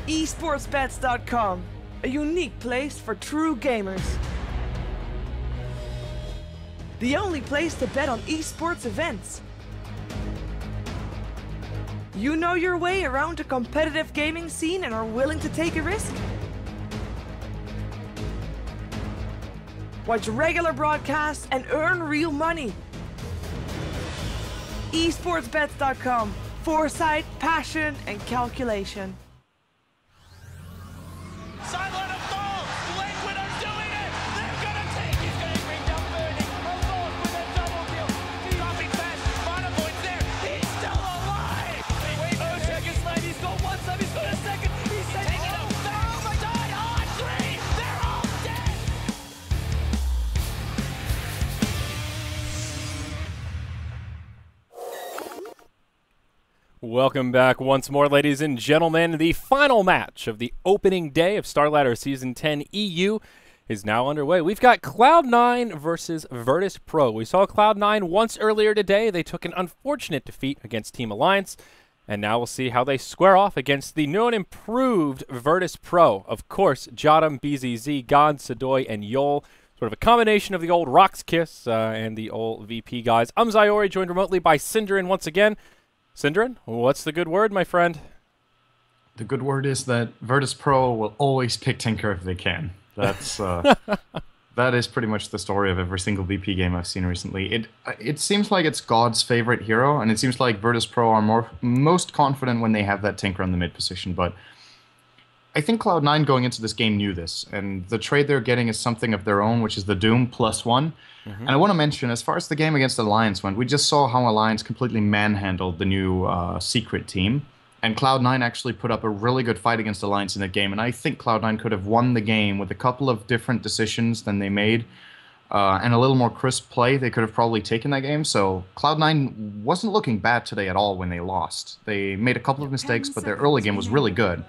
esportsbets.com, a unique place for true gamers. The only place to bet on esports events. You know your way around a competitive gaming scene and are willing to take a risk? Watch regular broadcasts and earn real money. esportsbets.com. Foresight, passion, and calculation. Starladder falls! Lakewood are doing it! They're gonna take it! He's gonna bring down Burning. Alone with a double kill. Dropping fast. Mana points there. He's still alive! Wait, second slide. He's got one side. He's got a second. He's taking it. They're overdone on three! They're all dead! Welcome back once more, ladies and gentlemen. The final match of the opening day of Starladder Season 10 EU is now underway. We've got Cloud9 versus Virtus.Pro. We saw Cloud9 once earlier today. They took an unfortunate defeat against Team Alliance, and now we'll see how they square off against the new and improved Virtus.Pro. Of course, Jadam, BZZ, God, Sadoy, and Yol. Sort of a combination of the old Rox Kiss and the old VP guys. I'm Zyori, joined remotely by Synderen once again. Synderen, what's the good word, my friend? The good word is that Virtus.Pro will always pick Tinker if they can. That's that is pretty much the story of every single VP game I've seen recently. It seems like it's God's favorite hero, and it seems like Virtus.Pro are most confident when they have that Tinker on the mid position. But I think Cloud9 going into this game knew this, and the trade they're getting is something of their own, which is the Doom +1. And I want to mention, as far as the game against Alliance went, we just saw how Alliance completely manhandled the new Secret team. And Cloud9 actually put up a really good fight against Alliance in that game. And I think Cloud9 could have won the game with a couple of different decisions than they made. And a little more crisp play, they could have probably taken that game. So Cloud9 wasn't looking bad today at all when they lost. They made a couple of mistakes, but their early game was really good.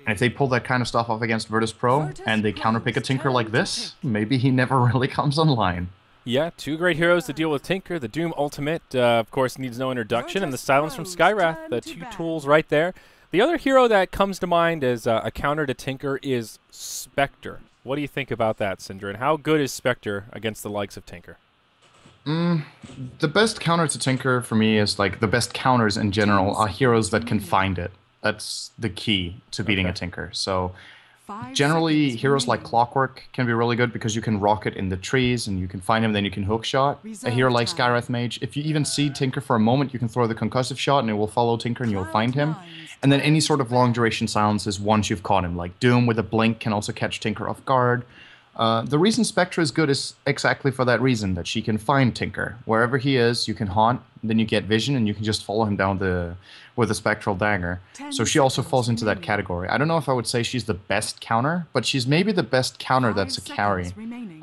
And if they pull that kind of stuff off against Virtus.Pro and they counterpick a Tinker like this, maybe he never really comes online. Yeah, two great heroes to deal with Tinker. The Doom Ultimate, of course, needs no introduction, and the Silence from Skywrath, the two tools right there. The other hero that comes to mind as a counter to Tinker is Spectre. What do you think about that, Synderen? How good is Spectre against the likes of Tinker? The best counter to Tinker for me is, like, the best counters in general are heroes that can find it. That's the key to beating a Tinker. So generally, heroes like Clockwork can be really good because you can rocket in the trees and you can find him, then you can hookshot. A hero like Skywrath Mage, if you even see Tinker for a moment, you can throw the concussive shot and it will follow Tinker and you'll find him. And then any sort of long duration silences once you've caught him, like Doom with a blink can also catch Tinker off guard. The reason Spectre is good is exactly for that reason, that she can find Tinker. Wherever he is, you can haunt, then you get vision, and you can just follow him down with a Spectral Dagger. So she also falls into that category. I don't know if I would say she's the best counter, but she's maybe the best counter that's a carry.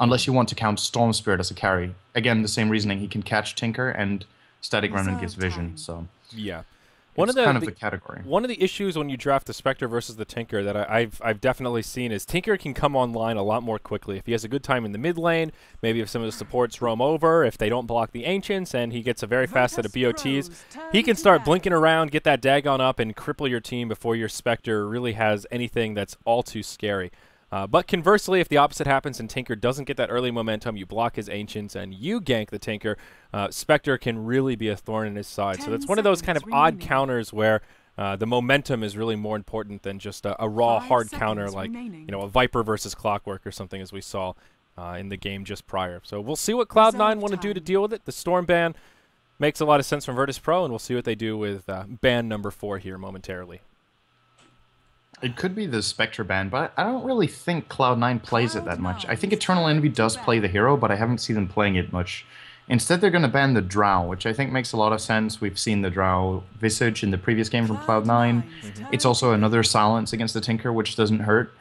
Unless you want to count Storm Spirit as a carry. Again, the same reasoning, he can catch Tinker, and Static Remnant gives vision, so... Yeah. It's kind of the category. One of the issues when you draft the Spectre versus the Tinker that I've definitely seen is Tinker can come online a lot more quickly. If he has a good time in the mid lane, maybe if some of the supports roam over, if they don't block the Ancients, and he gets a very fast set of BOTs, he can start blinking around, get that Dagon up, and cripple your team before your Spectre really has anything that's all too scary. But conversely, if the opposite happens and Tinker doesn't get that early momentum, you block his Ancients and you gank the Tinker, Spectre can really be a thorn in his side. So that's one of those kind of odd counters where the momentum is really more important than just a raw hard counter like a Viper versus Clockwork or something, as we saw in the game just prior. So we'll see what Cloud9 want to do to deal with it. The Storm ban makes a lot of sense from Virtus.Pro, and we'll see what they do with ban number 4 here momentarily. It could be the Spectre ban, but I don't really think Cloud9 plays it that much. I think Eternal Envy does play the hero, but I haven't seen them playing it much. Instead, they're going to ban the Drow, which I think makes a lot of sense. We've seen the Drow Visage in the previous game from Cloud9. It's also another silence against the Tinker, which doesn't hurt.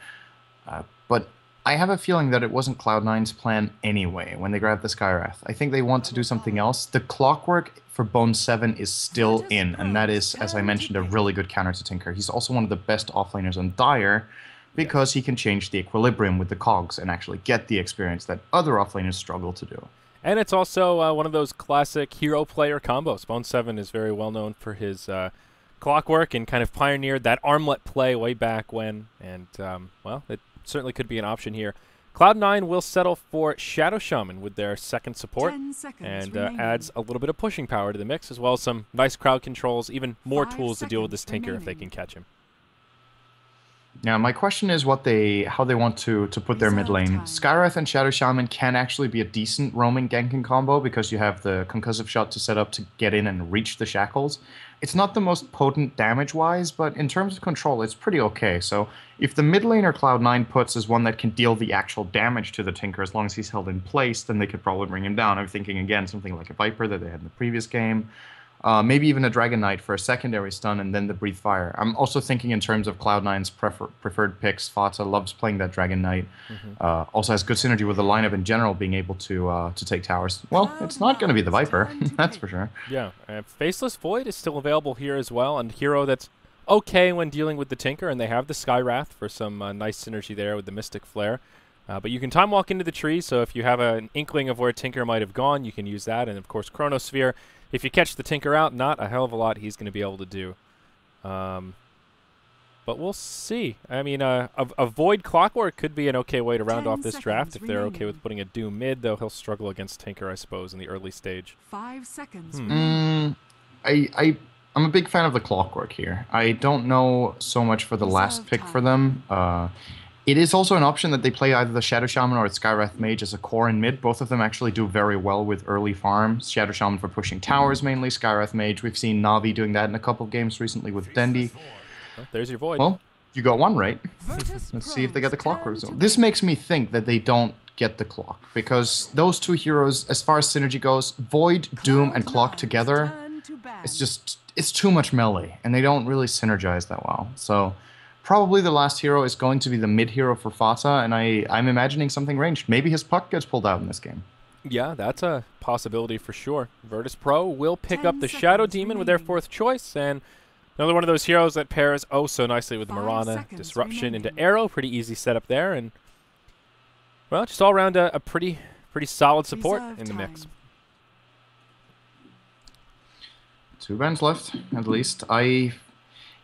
But I have a feeling that it wasn't Cloud9's plan anyway when they grabbed the Skywrath. I think they want to do something else. The Clockwork for Bone 7 is still in, and that is, as I mentioned, a really good counter to Tinker. He's also one of the best offlaners on Dire because he can change the equilibrium with the cogs and actually get the experience that other offlaners struggle to do. And it's also one of those classic hero player combos. Bone 7 is very well known for his Clockwork and kind of pioneered that armlet play way back when, and, well, it certainly could be an option here. Cloud9 will settle for Shadow Shaman with their second support, and adds a little bit of pushing power to the mix, as well as some nice crowd controls, even more tools to deal with this Tinker if they can catch him. Yeah, my question is how they want to put their mid lane. Skywrath and Shadow Shaman can actually be a decent roaming ganking combo because you have the concussive shot to set up to get in and reach the shackles. It's not the most potent damage-wise, but in terms of control, it's pretty okay. So if the mid laner Cloud9 puts as one that can deal the actual damage to the Tinker as long as he's held in place, then they could probably bring him down. I'm thinking, again, something like a Viper that they had in the previous game. Maybe even a Dragon Knight for a secondary stun and then the Breathe Fire. I'm also thinking in terms of Cloud9's preferred picks. Fata loves playing that Dragon Knight. Also has good synergy with the lineup in general, being able to take towers. Well, it's not going to be the Viper, that's for sure. Yeah, Faceless Void is still available here as well, and hero that's okay when dealing with the Tinker, and they have the Skywrath for some nice synergy there with the Mystic Flare. But you can time walk into the tree, so if you have an inkling of where Tinker might have gone, you can use that. And of course, Chronosphere. If you catch the Tinker out, not a hell of a lot he's going to be able to do. But we'll see. I mean, a Void Clockwork could be an okay way to round off this draft. If they're okay with putting a Doom mid, though, he'll struggle against Tinker, I suppose, in the early stage. 5 seconds. I'm a big fan of the Clockwork here. I don't know so much for the last pick for them. It is also an option that they play either the Shadow Shaman or the Skywrath Mage as a core in mid. Both of them actually do very well with early farms. Shadow Shaman for pushing towers mainly, Skywrath Mage. We've seen Na'Vi doing that in a couple of games recently with Dendi. Well, there's your Void. Well, you got one right. Let's see if they get the Clockwork Zone. This makes me think that they don't get the Clock, because those two heroes, as far as synergy goes, Void, Doom, and Clock together, it's too much melee, and they don't really synergize that well. So probably the last hero is going to be the mid hero for Fata, and I'm imagining something ranged. Maybe his puck gets pulled out in this game. Yeah, that's a possibility for sure. Virtus.Pro will pick up the Shadow Demon with their fourth choice, and another one of those heroes that pairs oh so nicely with Mirana. Disruption into Arrow, pretty easy setup there, and well, just all around a pretty solid support in the mix. 2 bans left, at least.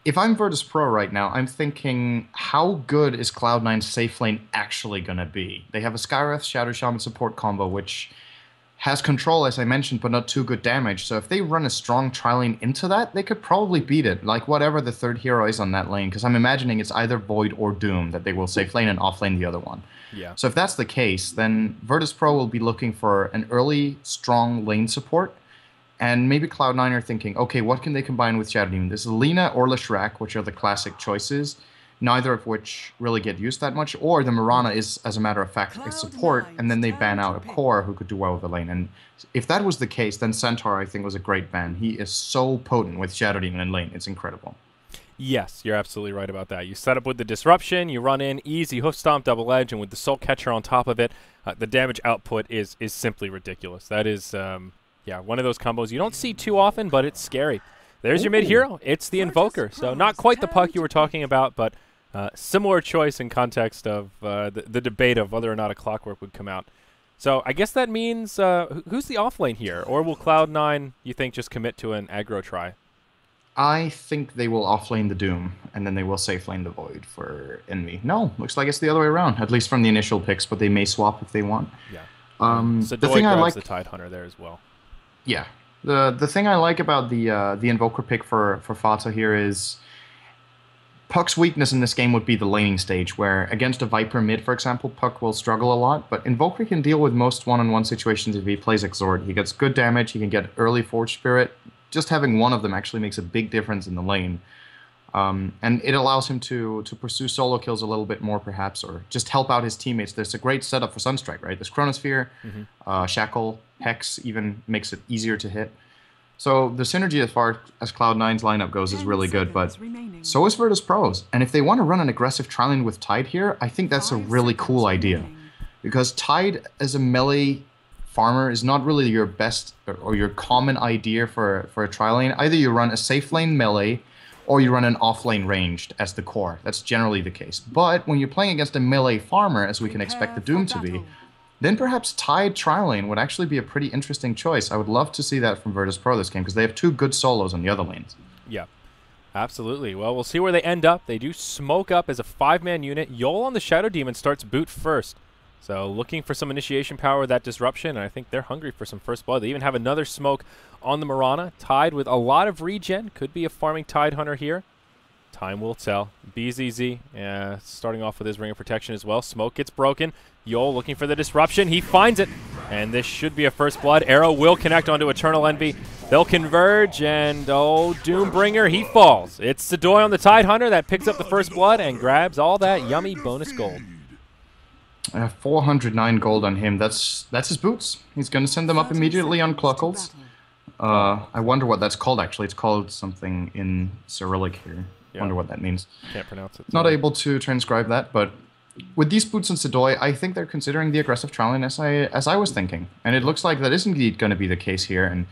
If I'm Virtus.Pro right now, I'm thinking, how good is Cloud9's safe lane actually going to be? They have a Skywrath Shadow Shaman support combo, which has control, as I mentioned, but not too good damage. So if they run a strong tri-lane into that, they could probably beat it, like whatever the third hero is on that lane, because I'm imagining it's either Void or Doom that they will safe lane and off lane the other one. Yeah. So if that's the case, then Virtus.Pro will be looking for an early, strong lane support. And maybe Cloud9 are thinking, okay, what can they combine with Shadow Demon? There's Lina or Leshrac, which are the classic choices, neither of which really get used that much. Or the Mirana is, as a matter of fact, a support, and then they ban out a core who could do well with the lane. And if that was the case, then Centaur, I think, was a great ban. He is so potent with Shadow Demon in lane. It's incredible. Yes, you're absolutely right about that. You set up with the Disruption, you run in, easy hoof stomp, double edge, and with the Soul Catcher on top of it, the damage output is simply ridiculous. That is... yeah, one of those combos you don't see too often, but it's scary. There's your mid-hero. It's the Invoker. So not quite the puck you were talking about, but similar choice in context of the debate of whether or not a Clockwork would come out. So I guess that means who's the off-lane here? Or will Cloud9, you think, just commit to an aggro try? I think they will off-lane the Doom, and then they will safe-lane the Void for Envy. No, looks like it's the other way around, at least from the initial picks, but they may swap if they want. Yeah. So the thing I like... the Tidehunter there as well. Yeah. The thing I like about the Invoker pick for Fata here is Puck's weakness in this game would be the laning stage, where against a Viper mid, for example, Puck will struggle a lot, but Invoker can deal with most one-on-one situations if he plays Exhort. He gets good damage, he can get early Forge Spirit. Just having one of them actually makes a big difference in the lane. And it allows him to pursue solo kills a little bit more, perhaps, or just help out his teammates. There's a great setup for Sunstrike, right? There's Chronosphere, Shackle, Hex even makes it easier to hit. So the synergy as far as Cloud9's lineup goes is really good, but so is Virtus.Pro's. And if they want to run an aggressive tri-lane with Tide here, I think that's a really cool idea. Because Tide as a melee farmer is not really your best or your common idea for a tri-lane. Either you run a safe lane melee, or you run an off-lane ranged as the core. That's generally the case. But when you're playing against a melee farmer, as we can expect the Doom to be, then perhaps Tide tri-lane would actually be a pretty interesting choice. I would love to see that from Virtus.Pro this game, because they have 2 good solos on the other lanes. Yeah. Absolutely. Well, we'll see where they end up. They do smoke up as a 5-man unit. Yol on the Shadow Demon starts boot first. So looking for some initiation power with that disruption, and I think they're hungry for some first blood. They even have another smoke on the Mirana. Tide with a lot of regen. Could be a farming Tide Hunter here. Time will tell. BZZ starting off with his Ring of Protection as well. Smoke gets broken. Yol looking for the disruption. He finds it. And this should be a first blood. Arrow will connect onto Eternal Envy. They'll converge, and Doombringer, he falls. It's Sadoy on the Tide Hunter that picks up the first blood and grabs all that yummy bonus gold. 409 gold on him. That's his boots. He's going to send them up immediately on Cluckles. I wonder what that's called, actually. It's called something in Cyrillic here. Yeah. Wonder what that means. Can't pronounce it. Not able to transcribe that, but with these boots on Sadoy, I think they're considering the aggressive trialing as I was thinking. And it looks like that is indeed going to be the case here. And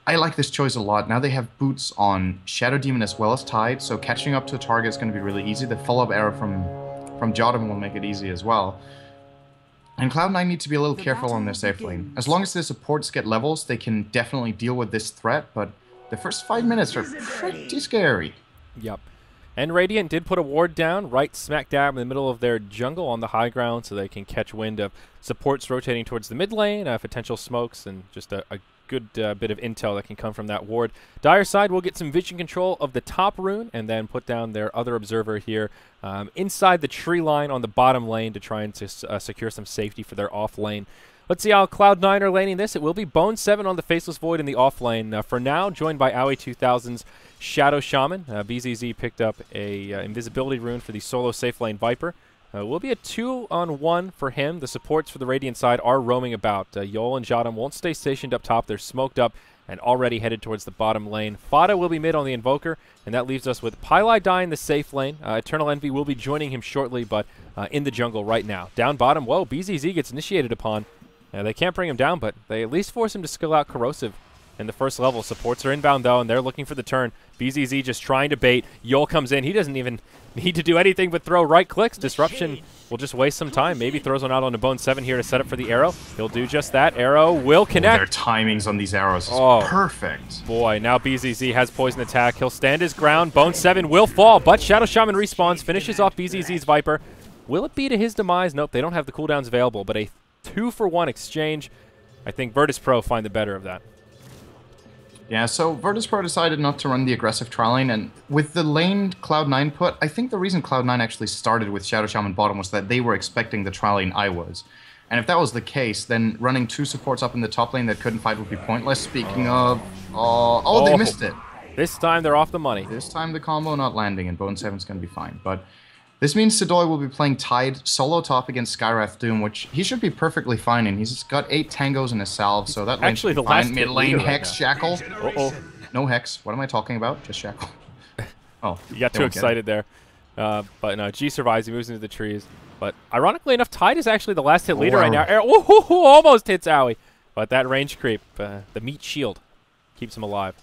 I like this choice a lot. Now they have boots on Shadow Demon as well as Tide, so catching up to a target is going to be really easy. The follow-up arrow from Jotun will make it easy as well. And Cloud9 need to be a little careful on their safe lane. As long as their supports get levels, they can definitely deal with this threat, but the first 5 minutes are pretty scary. Yep. And Radiant did put a ward down right smack dab in the middle of their jungle on the high ground so they can catch wind of supports rotating towards the mid lane, potential smokes, and just a good bit of intel that can come from that ward. Dire side will get some vision control of the top rune and then put down their other observer here inside the tree line on the bottom lane to try and secure some safety for their off lane. Let's see how Cloud9 are laning this. It will be Bone 7 on the Faceless Void in the off lane. For now, joined by Aoi 2000's Shadow Shaman. BZZ picked up a invisibility rune for the solo safe lane Viper. Will be a 2-on-1 for him. The supports for the Radiant side are roaming about. Yol and Jadam won't stay stationed up top. They're smoked up and already headed towards the bottom lane. Fada will be mid on the Invoker, and that leaves us with Pylai Dai in the safe lane. Eternal Envy will be joining him shortly, but in the jungle right now. Down bottom, whoa, BZZ gets initiated upon. They can't bring him down, but they at least force him to skill out Corrosive in the first level. Supports are inbound, though, and they're looking for the turn. BZZ just trying to bait. Yol comes in. He doesn't even need to do anything but throw right clicks. Disruption will just waste some time. Maybe throws one out onto Bone 7 here to set up for the arrow. He'll do just that. Arrow will connect. Their timings on these arrows is perfect. Boy, now BZZ has poison attack. He'll stand his ground. Bone 7 will fall, but Shadow Shaman respawns, finishes off BZZ's Viper. Will it be to his demise? Nope, they don't have the cooldowns available, but a 2-for-1 exchange. I think Virtus.Pro find the better of that. Yeah, so Virtus.Pro decided not to run the aggressive trialing, and with the lane Cloud9 put, I think the reason Cloud9 actually started with Shadow Shaman bottom was that they were expecting the trialing I was. And if that was the case, then running 2 supports up in the top lane that couldn't fight would be pointless. Speaking of... they missed it. This time they're off the money. This time the combo not landing, and Bone 7's going to be fine. But this means Sadoy will be playing Tide solo top against Skywrath Doom, which he should be perfectly fine in. He's got 8 tangos in his salve, so that lane should be fine. Mid lane Hex, Shackle. No Hex. What am I talking about? Just Shackle. Oh, you got too excited there. But no, G survives. He moves into the trees. But ironically enough, Tide is actually the last hit leader right now. Almost hits Aoi. But that range creep, the meat shield, keeps him alive.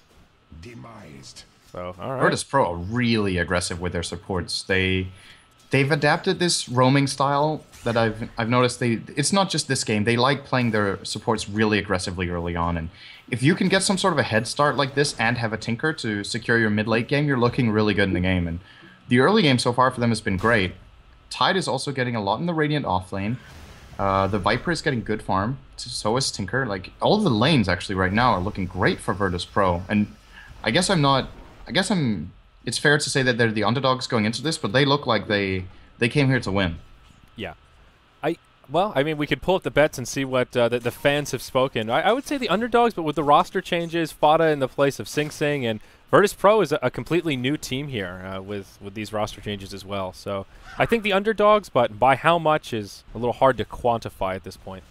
Demised. So, all right. Virtus.Pro are really aggressive with their supports. They've adapted this roaming style that I've noticed. It's not just this game. They like playing their supports really aggressively early on. And if you can get some sort of a head start like this and have a Tinker to secure your mid-late game, you're looking really good in the game. And the early game so far for them has been great. Tide is also getting a lot in the Radiant offlane. The Viper is getting good farm. So is Tinker. Like, all of the lanes actually right now are looking great for Virtus.Pro. And it's fair to say that they're the underdogs going into this, but they look like they came here to win. Yeah. Well, I mean, we could pull up the bets and see what the fans have spoken. I would say the underdogs, but with the roster changes, Fada in the place of Sing Sing, and Virtus.Pro is a completely new team here with these roster changes as well. So I think the underdogs, but by how much is a little hard to quantify at this point.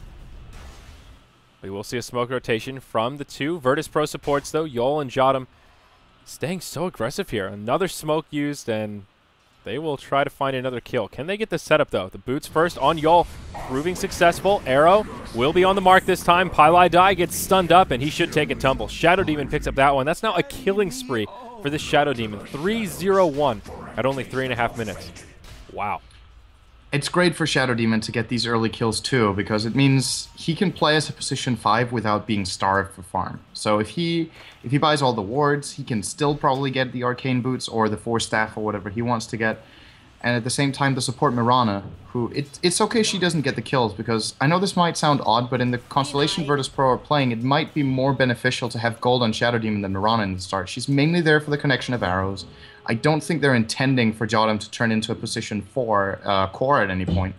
We will see a smoke rotation from the 2 Virtus.Pro supports, though. Yol and Jadam staying so aggressive here. Another smoke used, and they will try to find another kill. Can they get the setup, though? The boots first on Yol, proving successful. Arrow will be on the mark this time. Pylai Dai gets stunned up, and he should take a tumble. Shadow Demon picks up that one. That's now a killing spree for this Shadow Demon. 3-0-1 at only 3.5 minutes. Wow. It's great for Shadow Demon to get these early kills too, because it means he can play as a position 5 without being starved for farm. So if he buys all the wards, he can still probably get the Arcane Boots or the 4 Staff or whatever he wants to get. And at the same time, the support Mirana, who it's okay she doesn't get the kills, because I know this might sound odd, but in the Constellation Virtus.Pro are playing, it might be more beneficial to have gold on Shadow Demon than Mirana in the start. She's mainly there for the connection of arrows. I don't think they're intending for Jottam to turn into a position 4 core at any point.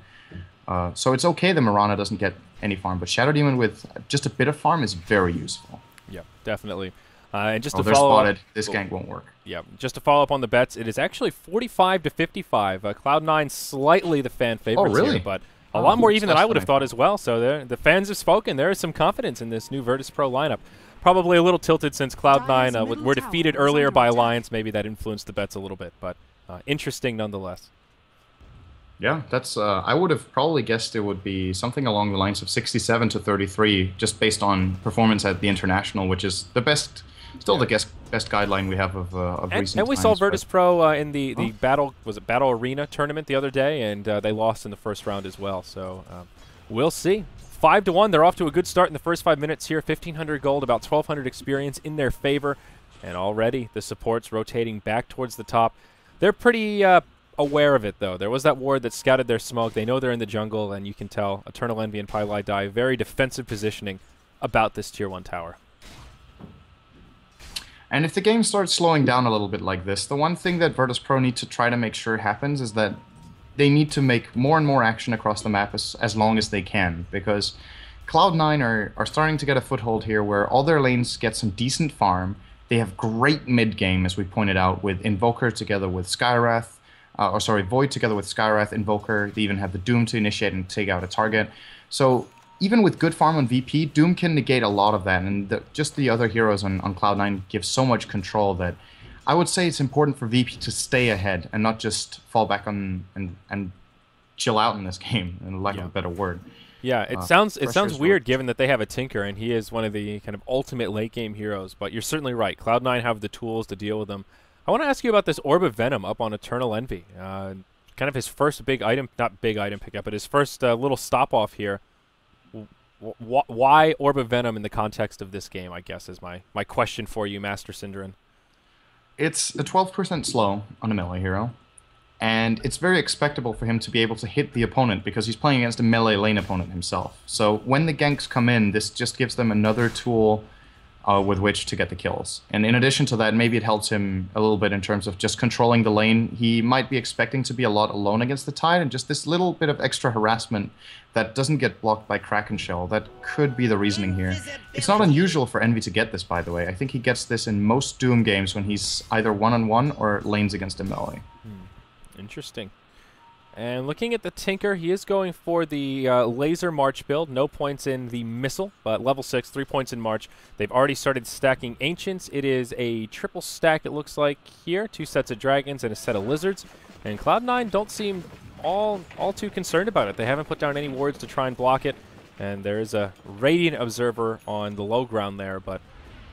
So it's okay that Mirana doesn't get any farm, but Shadow Demon with just a bit of farm is very useful. Yep, definitely. And just to they're follow spotted. up, This gank won't work. Yeah, just to follow up on the bets, it is actually 45 to 55. Cloud9 slightly the fan favorites really? here, but a lot more even than I would have fascinating. thought as well. So the fans have spoken. There is some confidence in this new Virtus.Pro lineup. Probably a little tilted since Cloud9 were defeated earlier by Alliance. Maybe that influenced the bets a little bit, but interesting nonetheless. Yeah, that's. I would have probably guessed it would be something along the lines of 67 to 33, just based on performance at the International, which is the best, still the best guideline we have of recent And we times, saw but- Virtus.Pro in the Battle Arena tournament the other day, and they lost in the first round as well. So we'll see. 5-1. They're off to a good start in the first 5 minutes here. 1,500 gold, about 1,200 experience in their favor, and already the supports rotating back towards the top. They're pretty aware of it, though. There was that ward that scouted their smoke. They know they're in the jungle, and you can tell Eternal Envy and Pylai Die very defensive positioning about this Tier 1 tower. And if the game starts slowing down a little bit like this, the one thing that Virtus.Pro need to try to make sure happens is that they need to make more and more action across the map as long as they can, because Cloud9 are starting to get a foothold here where all their lanes get some decent farm. They have great mid-game, as we pointed out, with Invoker together with Skywrath, Void together with Skywrath, Invoker. They even have the Doom to initiate and take out a target. So even with good farm on VP, Doom can negate a lot of that, and just the other heroes on Cloud9 give so much control that I would say it's important for VP to stay ahead and not just fall back on and chill out in this game, in lack of a better word. Yeah, it sounds pressure's weird low. given that they have a Tinker and he is one of the kind of ultimate late game heroes, but you're certainly right. Cloud9 have the tools to deal with them. I want to ask you about this Orb of Venom up on Eternal Envy. Kind of his first big item, not big item pickup, but his first little stop off here. Why Orb of Venom in the context of this game, I guess, is my question for you, Master Synderen. It's a 12% slow on a melee hero, and it's very expectable for him to be able to hit the opponent because he's playing against a melee lane opponent himself. So when the ganks come in, this just gives them another tool with which to get the kills. And in addition to that, maybe it helps him a little bit in terms of just controlling the lane. He might be expecting to be a lot alone against the Tide, and just this little bit of extra harassment that doesn't get blocked by Kraken Shell. That could be the reasoning here. It's not unusual for Envy to get this, by the way. I think he gets this in most Doom games when he's either one-on-one or lanes against a melee. Interesting. And looking at the Tinker, he is going for the Laser March build. No points in the Missile, but level 6, 3 points in March. They've already started stacking Ancients. It is a triple stack, it looks like here. 2 sets of Dragons and a set of Lizards. And Cloud9 don't seem all too concerned about it. They haven't put down any wards to try and block it. And there is a Radiant Observer on the low ground there, but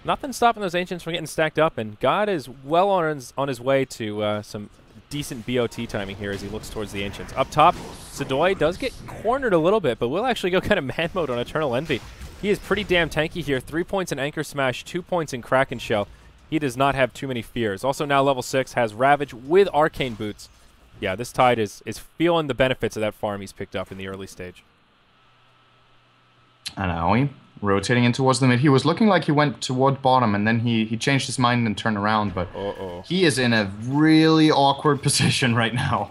nothing stopping those Ancients from getting stacked up. And God is well on his way to some decent BOT timing here as he looks towards the Ancients. Up top, Sidoi does get cornered a little bit, but will actually go kind of man mode on Eternal Envy. He is pretty damn tanky here. 3 points in Anchor Smash, 2 points in Kraken Shell. He does not have too many fears. Also now level 6 has Ravage with Arcane Boots. Yeah, this Tide is feeling the benefits of that farm he's picked up in the early stage. And Aoi rotating in towards the mid. He was looking like he went toward bottom, and then he changed his mind and turned around, but he is in a really awkward position right now.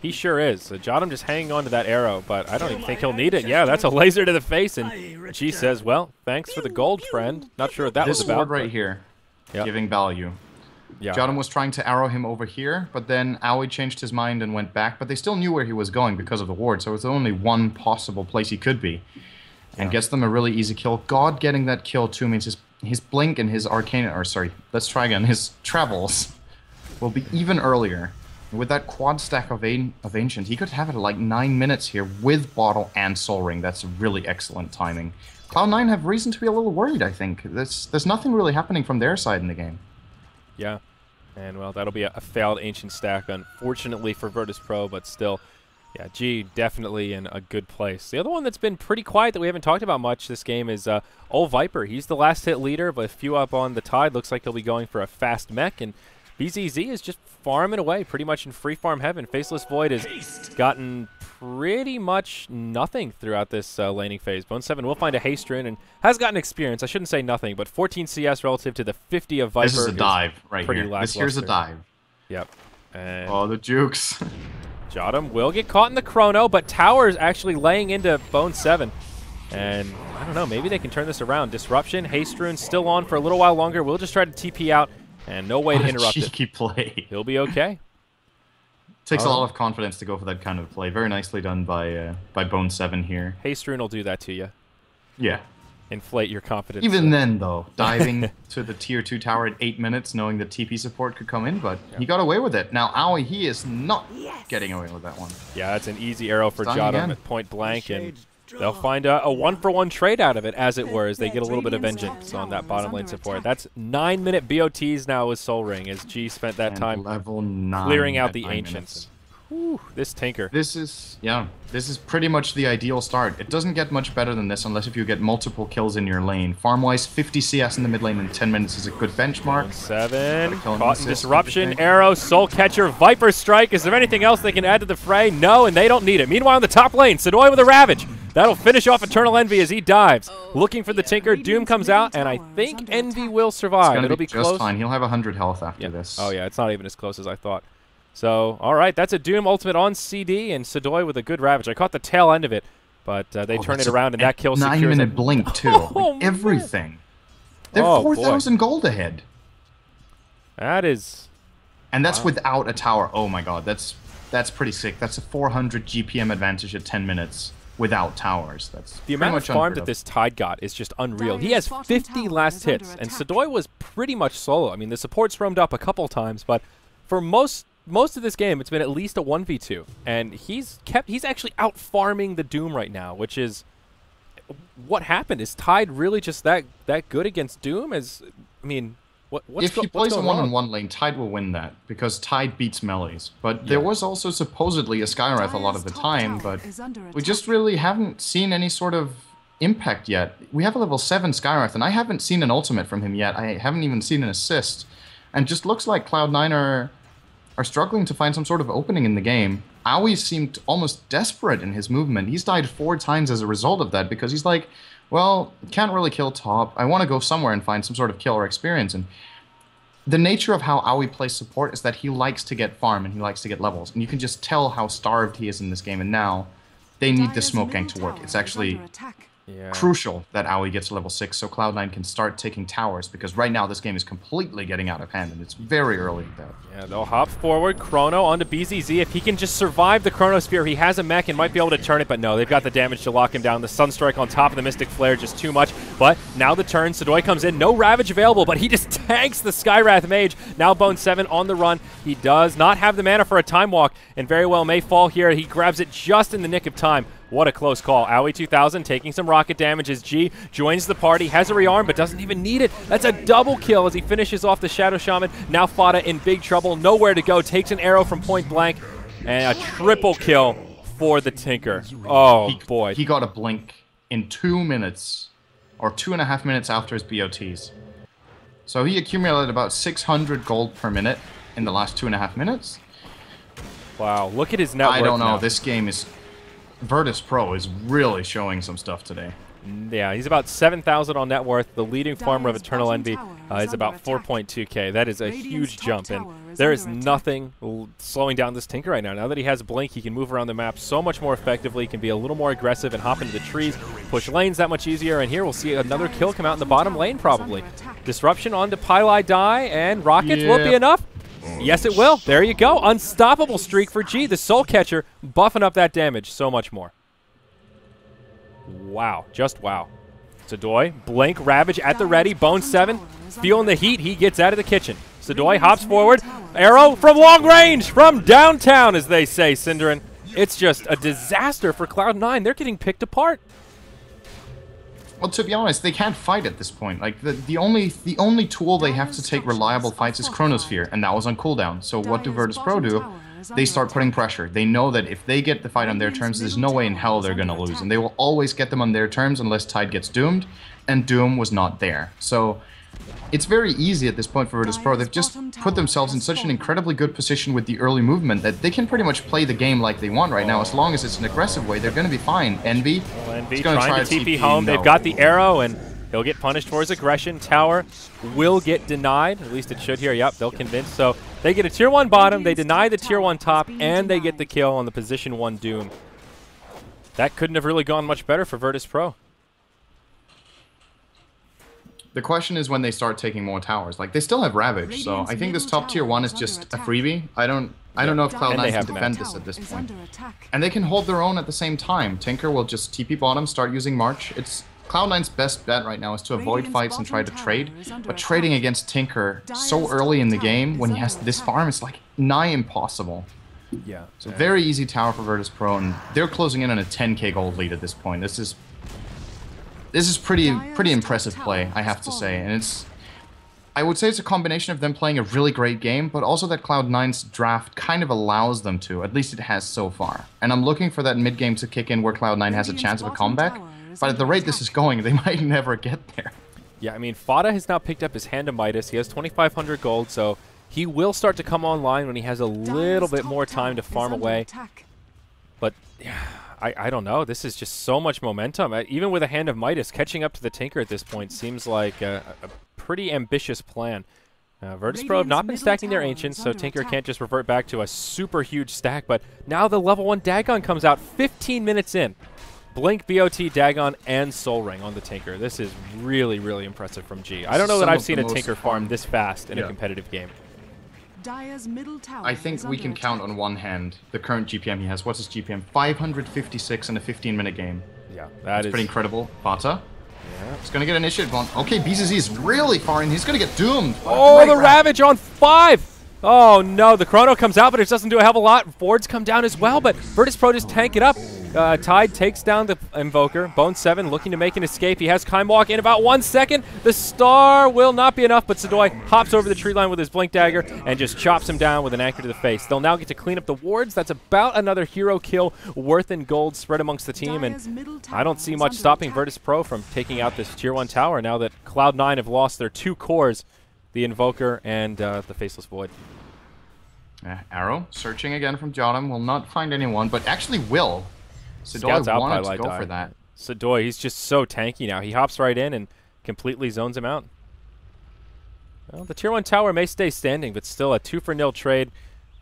He sure is. So Jottam just hanging on to that arrow, but I don't even think he'll need it. Yeah, that's a laser to the face, and she says, well, thanks for the gold, friend. Not sure what that was This about. ward right here, giving value. Yeah. Jottam was trying to arrow him over here, but then Aoi changed his mind and went back, but they still knew where he was going because of the ward, so it was only one possible place he could be. And gets them a really easy kill. God getting that kill too means his blink and his arcane, or sorry, let's try again, his travels will be even earlier. And with that quad stack of Ancient, he could have it at like 9 minutes here with Bottle and Soul Ring. That's really excellent timing. Cloud9 have reason to be a little worried, I think. There's nothing really happening from their side in the game. Yeah. And, well, that'll be a failed Ancient stack, unfortunately for Virtus.Pro, but still Yeah, G definitely in a good place. The other one that's been pretty quiet that we haven't talked about much this game is Old Viper. He's the last hit leader, but a few up on the Tide. Looks like he'll be going for a fast mech, and BZZ is just farming away pretty much in free farm heaven. Faceless Void has gotten pretty much nothing throughout this laning phase. Bone 7 will find a haste rune and has gotten experience. I shouldn't say nothing, but 14 CS relative to the 50 of Viper. This is a dive right here. This here's a dive. Yep. And oh, the jukes. Jotum will get caught in the chrono, but Tower's actually laying into Bone 7. And I don't know, maybe they can turn this around. Disruption, haste rune still on for a little while longer. We'll just try to TP out, and no way to interrupt it. Cheeky play. He'll be okay. Takes a lot of confidence to go for that kind of play. Very nicely done by Bone 7 here. Haste rune will do that to you. Yeah. Inflate your confidence. Even then, though, diving to the tier 2 tower at 8 minutes, knowing that TP support could come in, but he got away with it. Now, Aoi, he is not getting away with that one. Yeah, that's an easy arrow for Jotum at point blank, and they'll find a one-for-one trade out of it, as it were, as they get a little bit of vengeance on that bottom lane support. That's 9-minute BOTs now with Soul Ring, as G spent that time level 9 clearing out the Ancients. Whew, this Tinker. This is pretty much the ideal start. It doesn't get much better than this unless if you get multiple kills in your lane. Farm-wise, 50 CS in the mid lane in 10 minutes is a good benchmark. 7, caught in disruption, arrow, soul catcher, Viper strike. Is there anything else they can add to the fray? No, and they don't need it. Meanwhile, in the top lane, Sadoy with a Ravage. That'll finish off Eternal Envy as he dives. Looking for the Tinker. Doom comes out, and I think Envy will survive. It'll be close. Just fine. He'll have 100 health after this. Oh, yeah, it's not even as close as I thought. So, all right, that's a Doom ultimate on CD, and Sadoy with a good Ravage. I caught the tail end of it, but they turn it around, and that kill secures 9-minute blink, too. Oh, everything. They're 4,000 gold ahead. That is... And that's without a tower. Oh, my God. That's pretty sick. That's a 400 GPM advantage at 10 minutes without towers. That's the amount of farm that this Tide got is just unreal. He has 50 last hits, and Sadoy was pretty much solo. I mean, the support's roamed up a couple times, but for most of this game, it's been at least a 1v2, and he's actually out farming the Doom right now, which is what happened. Is Tide really just that good against Doom? If he plays a one-on-one lane, Tide will win that because Tide beats melees. But there was also supposedly a Skywrath a lot of the time, but we just really haven't seen any sort of impact yet. We have a level 7 Skywrath, and I haven't seen an ultimate from him yet. I haven't even seen an assist, and just looks like Cloud9 are struggling to find some sort of opening in the game. Aoi seemed almost desperate in his movement. He's died 4 times as a result of that because he's like, well, can't really kill top. I want to go somewhere and find some sort of kill or experience. And the nature of how Aoi plays support is that he likes to get farm and he likes to get levels. And you can just tell how starved he is in this game. And now they need the smoke gank to work. It's actually crucial that Aoi gets level 6 so Cloud9 can start taking towers, because right now this game is completely getting out of hand and it's very early at that. Yeah, they'll hop forward. Chrono onto BZZ. If he can just survive the Chronosphere, he has a mech and might be able to turn it, but no, they've got the damage to lock him down. The Sunstrike on top of the Mystic Flare, just too much. But now the turn, Sadoy comes in. No Ravage available, but he just tanks the Skywrath Mage. Now Bone 7 on the run. He does not have the mana for a Time Walk, and very well may fall here. He grabs it just in the nick of time. What a close call. Aoi 2000 taking some rocket damage as G joins the party, has a rearm, but doesn't even need it. That's a double kill as he finishes off the Shadow Shaman. Now Fada in big trouble, nowhere to go. Takes an arrow from point blank, and a triple kill for the Tinker. Oh, boy. He got a blink in 2 minutes, or 2.5 minutes after his BOTs. So he accumulated about 600 gold per minute in the last 2.5 minutes. Wow, look at his net worth I don't know. now. This game is... Virtus.Pro is really showing some stuff today. Yeah, he's about 7,000 on net worth. The leading farmer of Eternal Envy is about 4.2k. That is a huge jump, and there is nothing slowing down this Tinker right now. Now that he has Blink, he can move around the map so much more effectively, can be a little more aggressive and hop into the trees, push lanes that much easier, and here we'll see another kill come out in the bottom lane probably. Disruption onto Pylai Die, and Rockets will be enough. Yes, it will. There you go. Unstoppable streak for G. The Soul Catcher buffing up that damage so much more. Wow. Just wow. Sadoy, Blink, Ravage at the ready. Bone 7, feeling the heat. He gets out of the kitchen. Sadoy hops forward. Arrow from long range, from downtown, as they say, Cinderin. It's just a disaster for Cloud9. They're getting picked apart. Well, to be honest, they can't fight at this point. Like the only tool they have to take reliable fights is Chronosphere, and that was on cooldown. So what do Virtus.Pro do? they start putting pressure. They know that if they get the fight on their terms, there's no way in hell they're going to lose. And they will always get them on their terms unless Tide gets doomed. And Doom was not there. So it's very easy at this point for Virtus.Pro. They've just put themselves in such an incredibly good position with the early movement that they can pretty much play the game like they want right now. As long as it's an aggressive way, they're going to be fine. Envy, Envy trying to TP home. No. They've got the arrow, and he'll get punished for his aggression. Tower will get denied. At least it should here. Yep, they'll convince. So they get a tier 1 bottom, they deny the tier 1 top, and they get the kill on the position 1 Doom. That couldn't have really gone much better for Virtus.Pro. The question is when they start taking more towers. Like, they still have Ravage, so I think this top tier 1 is just a freebie. I don't know if Cloud9 can defend this at this point. And they can hold their own at the same time. Tinker will just TP bottom, start using March. It's Cloud9's best bet right now is to avoid fights and try to trade. But trading against Tinker so early in the game when he has this farm is like nigh impossible. Yeah. So very easy tower for Virtus.Pro, and they're closing in on a 10k gold lead at this point. This is pretty impressive play, I have to say, and I would say it's a combination of them playing a really great game, but also that Cloud9's draft kind of allows them to, at least it has so far. And I'm looking for that mid game to kick in where Cloud9 has a chance of a comeback, but at the rate this is going, they might never get there. Yeah, I mean, Fada has now picked up his Hand of Midas. He has 2,500 gold, so he will start to come online when he has a little bit more time to farm away. But yeah, I don't know. This is just so much momentum. Even with a Hand of Midas, catching up to the Tinker at this point seems like a pretty ambitious plan. Virtus.Pro have not been stacking their Ancients, so Tinker can't just revert back to a super huge stack. But now the level 1 Dagon comes out 15 minutes in. Blink, BOT, Dagon, and Soul Ring on the Tinker. This is really, really impressive from G. I don't know that I've seen a Tinker farm this fast in a competitive game. I think we can count on one hand the current GPM he has. What's his GPM? 556 in a 15-minute game. Yeah, that's pretty incredible. Bata. Yeah. He's going to get initiative on. Okay, BZZ is really far in. He's going to get doomed. Oh, the Ravage on 5! Oh, no. The Chrono comes out, but it doesn't do a hell of a lot. Boards come down as well, but Virtus.Pro just tank it up. Tide takes down the Invoker. Bone 7 looking to make an escape. He has Kime Walk in about 1 second. The star will not be enough, but Sadoy hops over the tree line with his Blink Dagger and just chops him down with an anchor to the face. They'll now get to clean up the wards. That's about another hero kill worth in gold spread amongst the team, and I don't see much stopping Virtus.Pro from taking out this tier 1 tower now that Cloud9 have lost their 2 cores, the Invoker and the Faceless Void. Arrow searching again from Jotum. Will not find anyone, but actually will. Scouts out by wanted to go Light for that. Sadoy, he's just so tanky now. He hops right in and completely zones him out. Well, the tier 1 tower may stay standing, but still a 2-for-0 trade.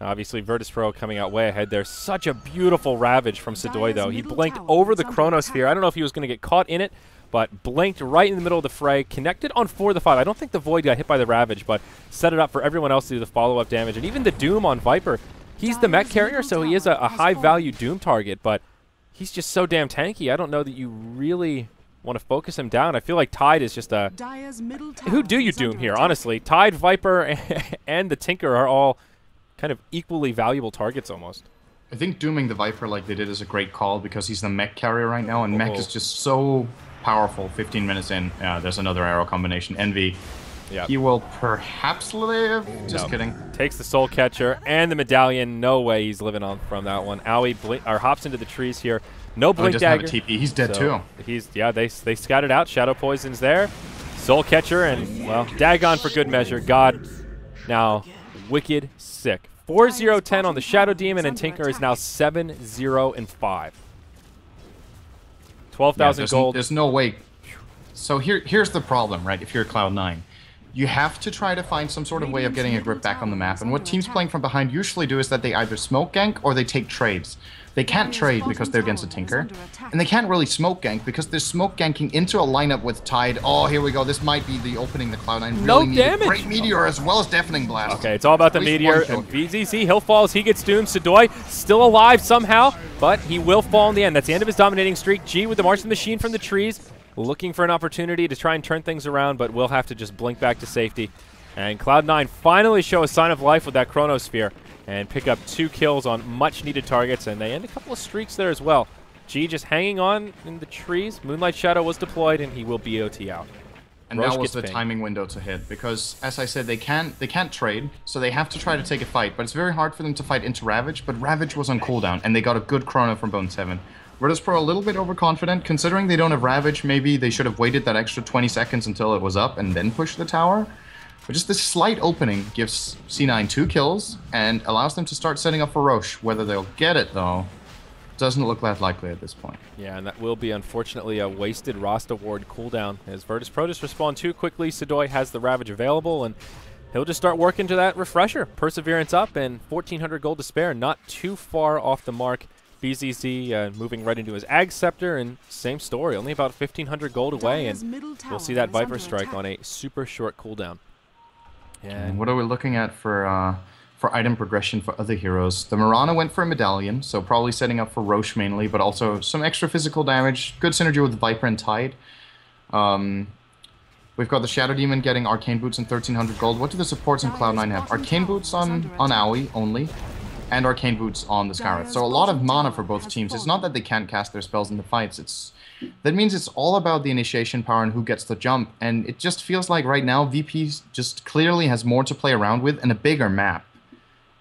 Obviously, Virtus.Pro coming out way ahead there. Such a beautiful Ravage from Sadoy, though. He blinked over the Chronosphere. I don't know if he was going to get caught in it, but blinked right in the middle of the fray. Connected on 4 of the 5. I don't think the Void got hit by the Ravage, but set it up for everyone else to do the follow-up damage. And even the Doom on Viper. He's the mech carrier, so he is a high-value Doom target, but he's just so damn tanky. I don't know that you really want to focus him down. I feel like Tide is just a... Who do you Doom here, honestly? Tide, Viper, and the Tinker are all kind of equally valuable targets almost. I think dooming the Viper like they did is a great call because he's the mech carrier right now, and mech is just so powerful 15 minutes in. Yeah, there's another arrow combination. Envy. Yep. He will perhaps live. Just kidding. Takes the Soul Catcher and the Medallion. No way he's living on from that one. Owie hops into the trees here. No Blink Dagger. Have a TP. He's dead too. They scouted out. Shadow Poison's there. Soul Catcher and, well, Dagon for good measure. God now wicked sick. 4-0-10 on the Shadow Demon, and Tinker is now 7-0-5. 12,000 gold. There's no way. So here's the problem, right? If you're Cloud9, you have to try to find some sort of way of getting a grip back on the map. And what teams playing from behind usually do is that they either smoke gank or they take trades. They can't trade because they're against a Tinker. And they can't really smoke gank because they're smoke ganking into a lineup with Tide. Oh, here we go. This might be the opening the Cloud9 really needed. Great Meteor as well as Deafening Blast. Okay, it's all about the Meteor. And VZZ, he'll fall as he gets doomed. Sadoy still alive somehow, but he will fall in the end. That's the end of his dominating streak. G with the March of the Machine from the trees. Looking for an opportunity to try and turn things around, but we'll have to just blink back to safety. And Cloud9 finally show a sign of life with that Chronosphere and pick up 2 kills on much-needed targets, and they end a couple of streaks there as well. G just hanging on in the trees. Moonlight Shadow was deployed, and he will BOT out. And Roche that was gets the pinged. timing window to hit, because as I said, they can't trade, so they have to try to take a fight. But it's very hard for them to fight into Ravage. But Ravage was on cooldown, and they got a good chrono from Bone 7. Virtus.Pro a little bit overconfident, considering they don't have Ravage. Maybe they should have waited that extra 20 seconds until it was up and then pushed the tower. But just this slight opening gives C9 2 kills and allows them to start setting up for Roche. Whether they'll get it though, doesn't look that likely at this point. Yeah, and that will be, unfortunately, a wasted Rasta Ward cooldown. As Virtus.Pro just respawn too quickly, Sidoi has the Ravage available, and he'll just start working to that Refresher. Perseverance up, and 1,400 gold to spare. Not too far off the mark. BZZ moving right into his Ag Scepter, and same story. Only about 1,500 gold away, and we'll see that Viper Strike on a super short cooldown. And what are we looking at for item progression for other heroes? The Mirana went for a Medallion, so probably setting up for Roche mainly, but also some extra physical damage. Good synergy with Viper and Tide. We've got the Shadow Demon getting Arcane Boots and 1,300 gold. What do the supports in Cloud9 have? Arcane Boots on Aoi only, and Arcane Boots on the Scarlet. So a lot of mana for both teams. It's not that they can't cast their spells in the fights. That means it's all about the initiation power and who gets the jump. And it just feels like right now VP just clearly has more to play around with and a bigger map.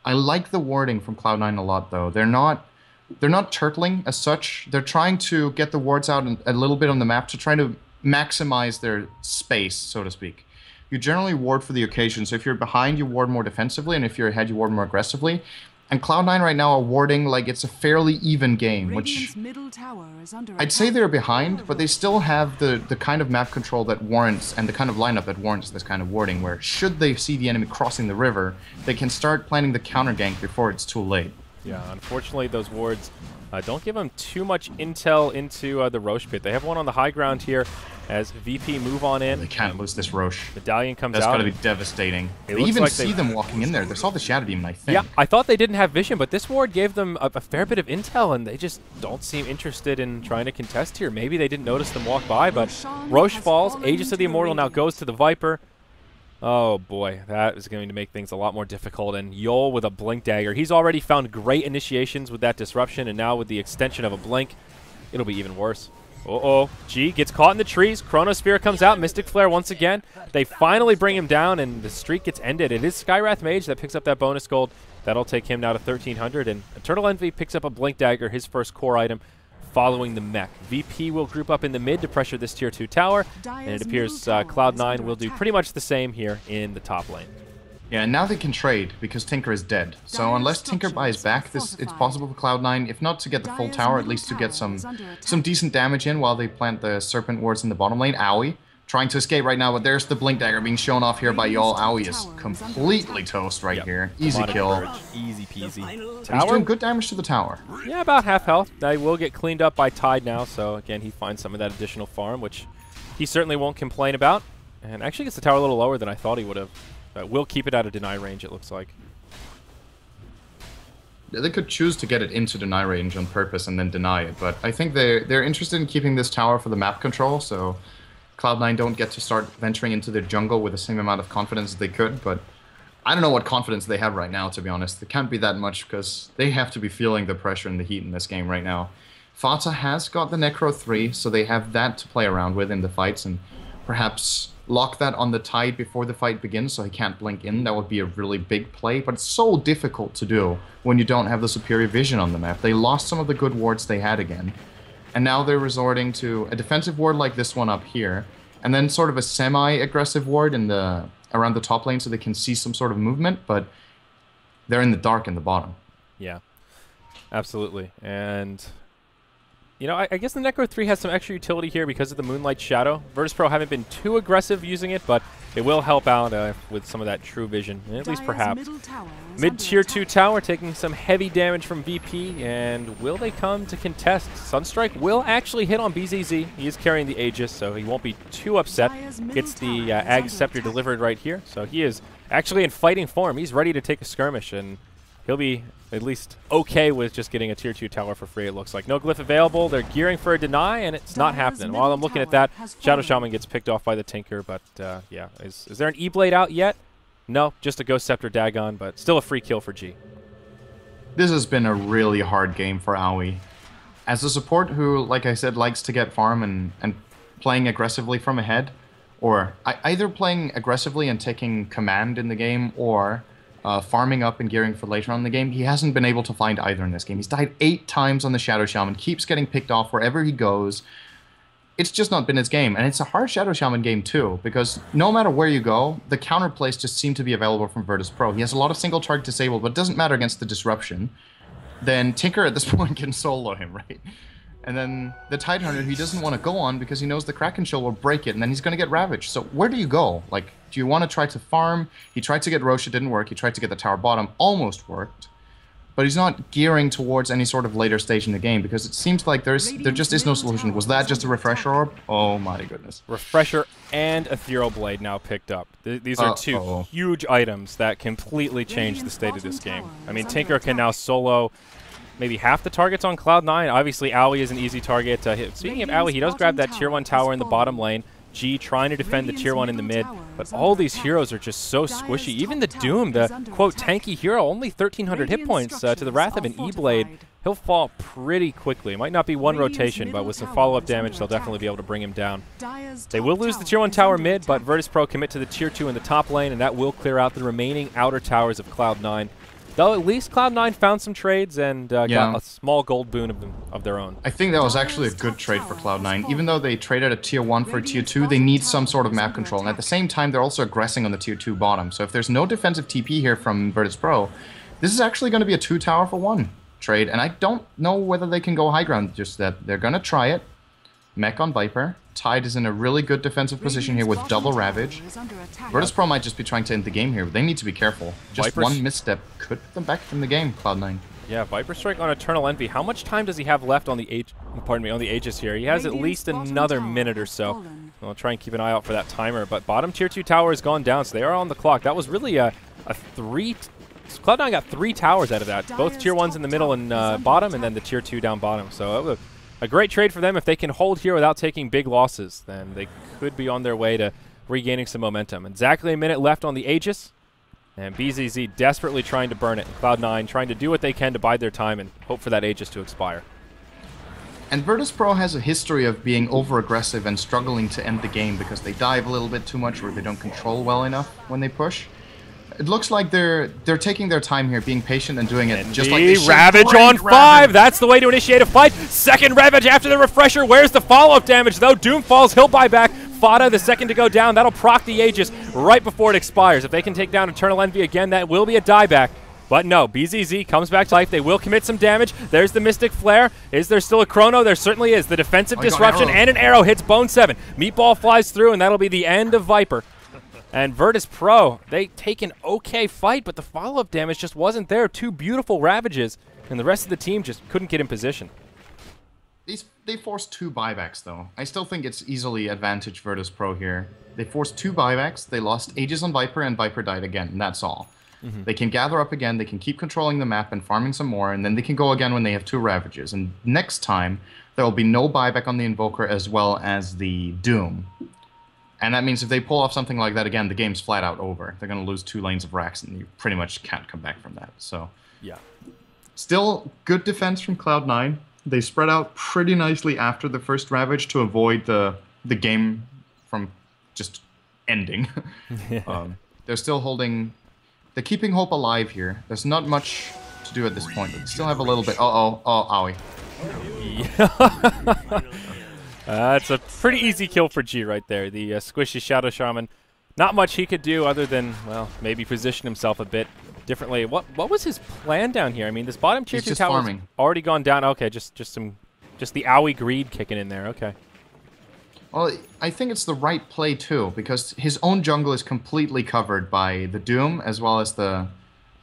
I like the warding from Cloud9 a lot, though. They're not turtling as such. They're trying to get the wards out a little bit on the map to try to maximize their space, so to speak. You generally ward for the occasion. So if you're behind, you ward more defensively, and if you're ahead, you ward more aggressively. And Cloud9 right now are warding like it's a fairly even game, which I'd say they're behind, but they still have the kind of map control that warrants, and the kind of lineup that warrants this kind of warding, where should they see the enemy crossing the river, they can start planning the counter gank before it's too late. Yeah, unfortunately those wards don't give them too much intel into the Roche pit. They have one on the high ground here as VP move on in. They can't lose this Roche. Medallion comes That's out. That's got to be devastating. They looks even like see them walking in there. They saw the Shadow Demon, I think. Yeah, I thought they didn't have vision, but this ward gave them a fair bit of intel, and they just don't seem interested in trying to contest here. Maybe they didn't notice them walk by, but Roche falls. Aegis of the Immortal now goes to the Viper. Oh boy, that is going to make things a lot more difficult. And Yol with a Blink Dagger. He's already found great initiations with that disruption, and now with the extension of a Blink, it'll be even worse. Uh-oh. G gets caught in the trees. Chronosphere comes out. Mystic Flare once again. They finally bring him down, and the streak gets ended. It is Skywrath Mage that picks up that bonus gold. That'll take him now to 1,300. And Eternal Envy picks up a Blink Dagger, his first core item, following the mech. VP will group up in the mid to pressure this tier 2 tower, and it appears Cloud9 will do pretty much the same here in the top lane. Yeah, and now they can trade because Tinker is dead. So unless Tinker buys back, it's possible for Cloud9, if not to get the full tower, at least to get some decent damage in while they plant the Serpent Wards in the bottom lane. Aoi trying to escape right now, but there's the Blink Dagger being shown off here by Yol. Aoi is completely toast right here. Easy kill. Easy peasy. He's doing good damage to the tower. Yeah, about half health. They will get cleaned up by Tide now, so again, he finds some of that additional farm, which he certainly won't complain about. And actually gets the tower a little lower than I thought he would have. Will keep it out of deny range, it looks like. Yeah, they could choose to get it into deny range on purpose and then deny it, but I think they're interested in keeping this tower for the map control, so Cloud9 don't get to start venturing into their jungle with the same amount of confidence as they could, but I don't know what confidence they have right now, to be honest. It can't be that much because they have to be feeling the pressure and the heat in this game right now. Fata has got the Necro 3, so they have that to play around with in the fights, and perhaps lock that on the Tide before the fight begins so he can't blink in. That would be a really big play, but it's so difficult to do when you don't have the superior vision on the map. They lost some of the good wards they had again, and now they're resorting to a defensive ward like this one up here, and then sort of a semi-aggressive ward in the around the top lane so they can see some sort of movement, but they're in the dark in the bottom. Yeah, absolutely. And you know, I guess the Necro 3 has some extra utility here because of the Moonlight Shadow. Virtus.Pro haven't been too aggressive using it, but it will help out with some of that true vision, at least perhaps. Mid-tier 2 tower taking some heavy damage from VP, and will they come to contest? Sunstrike will actually hit on BZZ. He is carrying the Aegis, so he won't be too upset. Gets the Ag Scepter delivered right here, so he is actually in fighting form. He's ready to take a skirmish, and he'll be at least okay with just getting a tier 2 tower for free, it looks like. No glyph available. They're gearing for a deny, and it's not happening. While I'm looking at that, Shadow Shaman gets picked off by the Tinker, but yeah. Is there an E-Blade out yet? No, just a Ghost Scepter Dagon, but still a free kill for G. This has been a really hard game for Aoi. As a support who, like I said, likes to get farm and playing aggressively from ahead, or either playing aggressively and taking command in the game, or farming up and gearing for later on in the game. He hasn't been able to find either in this game. He's died 8 times on the Shadow Shaman, keeps getting picked off wherever he goes. It's just not been his game, and it's a hard Shadow Shaman game too, because no matter where you go, the counterplays just seem to be available from Virtus.Pro. He has a lot of single target disabled, but it doesn't matter against the disruption. Then Tinker at this point can solo him, right? And then the Tidehunter, he doesn't want to go on because he knows the Kraken Shield will break it, and then he's going to get ravaged. So where do you go? Like, do you want to try to farm? He tried to get Roche, it didn't work. He tried to get the tower bottom, almost worked. But he's not gearing towards any sort of later stage in the game, because it seems like there just is no solution. Was that just a Refresher Orb? Oh my goodness. Refresher and Ethereal Blade now picked up. These are two huge items that completely change the state of this game. I mean, Tinker can now solo maybe half the targets on Cloud9. Obviously, Owie is an easy target to hit. Speaking of Owie, he does grab that tier 1 tower in the bottom lane. G trying to defend the tier 1 in the mid, but all these heroes are just so squishy. Even the Doom, the quote tanky hero, only 1,300 hit points to the wrath of an E-Blade. He'll fall pretty quickly. It might not be one rotation, but with some follow-up damage, they'll definitely be able to bring him down. They will lose the tier 1 tower mid, but Virtus.Pro commit to the tier 2 in the top lane, and that will clear out the remaining outer towers of Cloud9. Though at least Cloud9 found some trades and got a small gold boon of their own. I think that was actually a good trade for Cloud9. Even though they traded a tier 1 for a tier 2, they need some sort of map control. And at the same time, they're also aggressing on the tier 2 bottom. So if there's no defensive TP here from Virtus.Pro, this is actually going to be a 2 tower for 1 trade. And I don't know whether they can go high ground just that. They're going to try it. Mech on Viper. Tide is in a really good defensive position here with double Ravage. Virtus.Pro might just be trying to end the game here, but they need to be careful. Just one misstep could put them back in the game, Cloud9. Yeah, Viper Strike on Eternal Envy. How much time does he have left on the on the Aegis here? He has at least another minute or so. I'll try and keep an eye out for that timer. But bottom tier 2 tower has gone down, so they are on the clock. That was really a 3... Cloud9 got 3 towers out of that. Both tier 1s in the middle and bottom, and then the tier 2 down bottom. So it was a great trade for them. If they can hold here without taking big losses, then they could be on their way to regaining some momentum. Exactly a minute left on the Aegis, and BZZ desperately trying to burn it. Cloud9 trying to do what they can to bide their time and hope for that Aegis to expire. And Virtus.Pro has a history of being over-aggressive and struggling to end the game because they dive a little bit too much or they don't control well enough when they push. It looks like they're taking their time here, being patient and doing it just like they should. Ravage on 5. That's the way to initiate a fight. Second Ravage after the Refresher. Where's the follow-up damage, though? Doom falls. He'll buy back. Fada, the second to go down. That'll proc the Aegis right before it expires. If they can take down Eternal Envy again, that will be a dieback. But no, BZZ comes back to life. They will commit some damage. There's the Mystic Flare. Is there still a Chrono? There certainly is. The defensive disruption and an arrow hits Bone 7. Meatball flies through, and that'll be the end of Viper. And Virtus.Pro, they take an okay fight, but the follow-up damage just wasn't there. 2 beautiful Ravages, and the rest of the team just couldn't get in position. They forced 2 buybacks, though. I still think it's easily advantage Virtus.Pro here. They forced 2 buybacks. They lost Aegis on Viper, and Viper died again, and that's all. They can gather up again. They can keep controlling the map and farming some more, and then they can go again when they have 2 Ravages. And next time, there will be no buyback on the Invoker as well as the Doom. And that means if they pull off something like that again, the game's flat out over. They're going to lose 2 lanes of racks, and you pretty much can't come back from that. So, yeah. Still, good defense from Cloud9. They spread out pretty nicely after the first Ravage to avoid the game from just ending. They're still holding... They're keeping hope alive here. There's not much to do at this point, but they still have a little bit... Owie. Yeah. It's a pretty easy kill for G right there. The squishy Shadow Shaman. Not much he could do other than, well, maybe position himself a bit differently. What was his plan down here? I mean, this bottom tier 2 tower's already gone down. Okay, just the Owie greed kicking in there. Okay. Well, I think it's the right play too, because his own jungle is completely covered by the Doom as well as the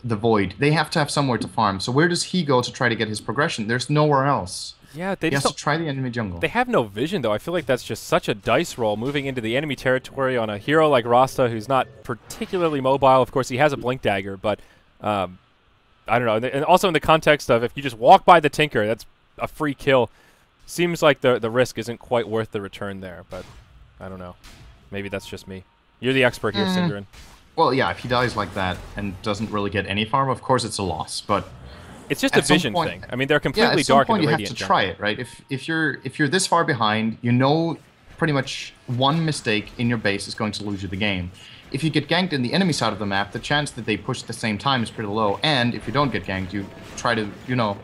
Void. They have to have somewhere to farm. So where does he go to try to get his progression? There's nowhere else. Yeah, he has to try the enemy jungle. They have no vision, though. I feel like that's just such a dice roll, moving into the enemy territory on a hero like Rasta, who's not particularly mobile. Of course, he has a Blink Dagger, but I don't know. And also in the context of if you just walk by the Tinker, that's a free kill. Seems like the risk isn't quite worth the return there, but I don't know. Maybe that's just me. You're the expert here, Synderen. Well, yeah, if he dies like that and doesn't really get any farm, of course it's a loss, but... It's just a vision thing. I mean, they're completely dark in the Radiant jungle. You have to try it, right? If you're this far behind, you know pretty much one mistake in your base is going to lose you the game. If you get ganked in the enemy side of the map, the chance that they push at the same time is pretty low. And if you don't get ganked, you try to, you know,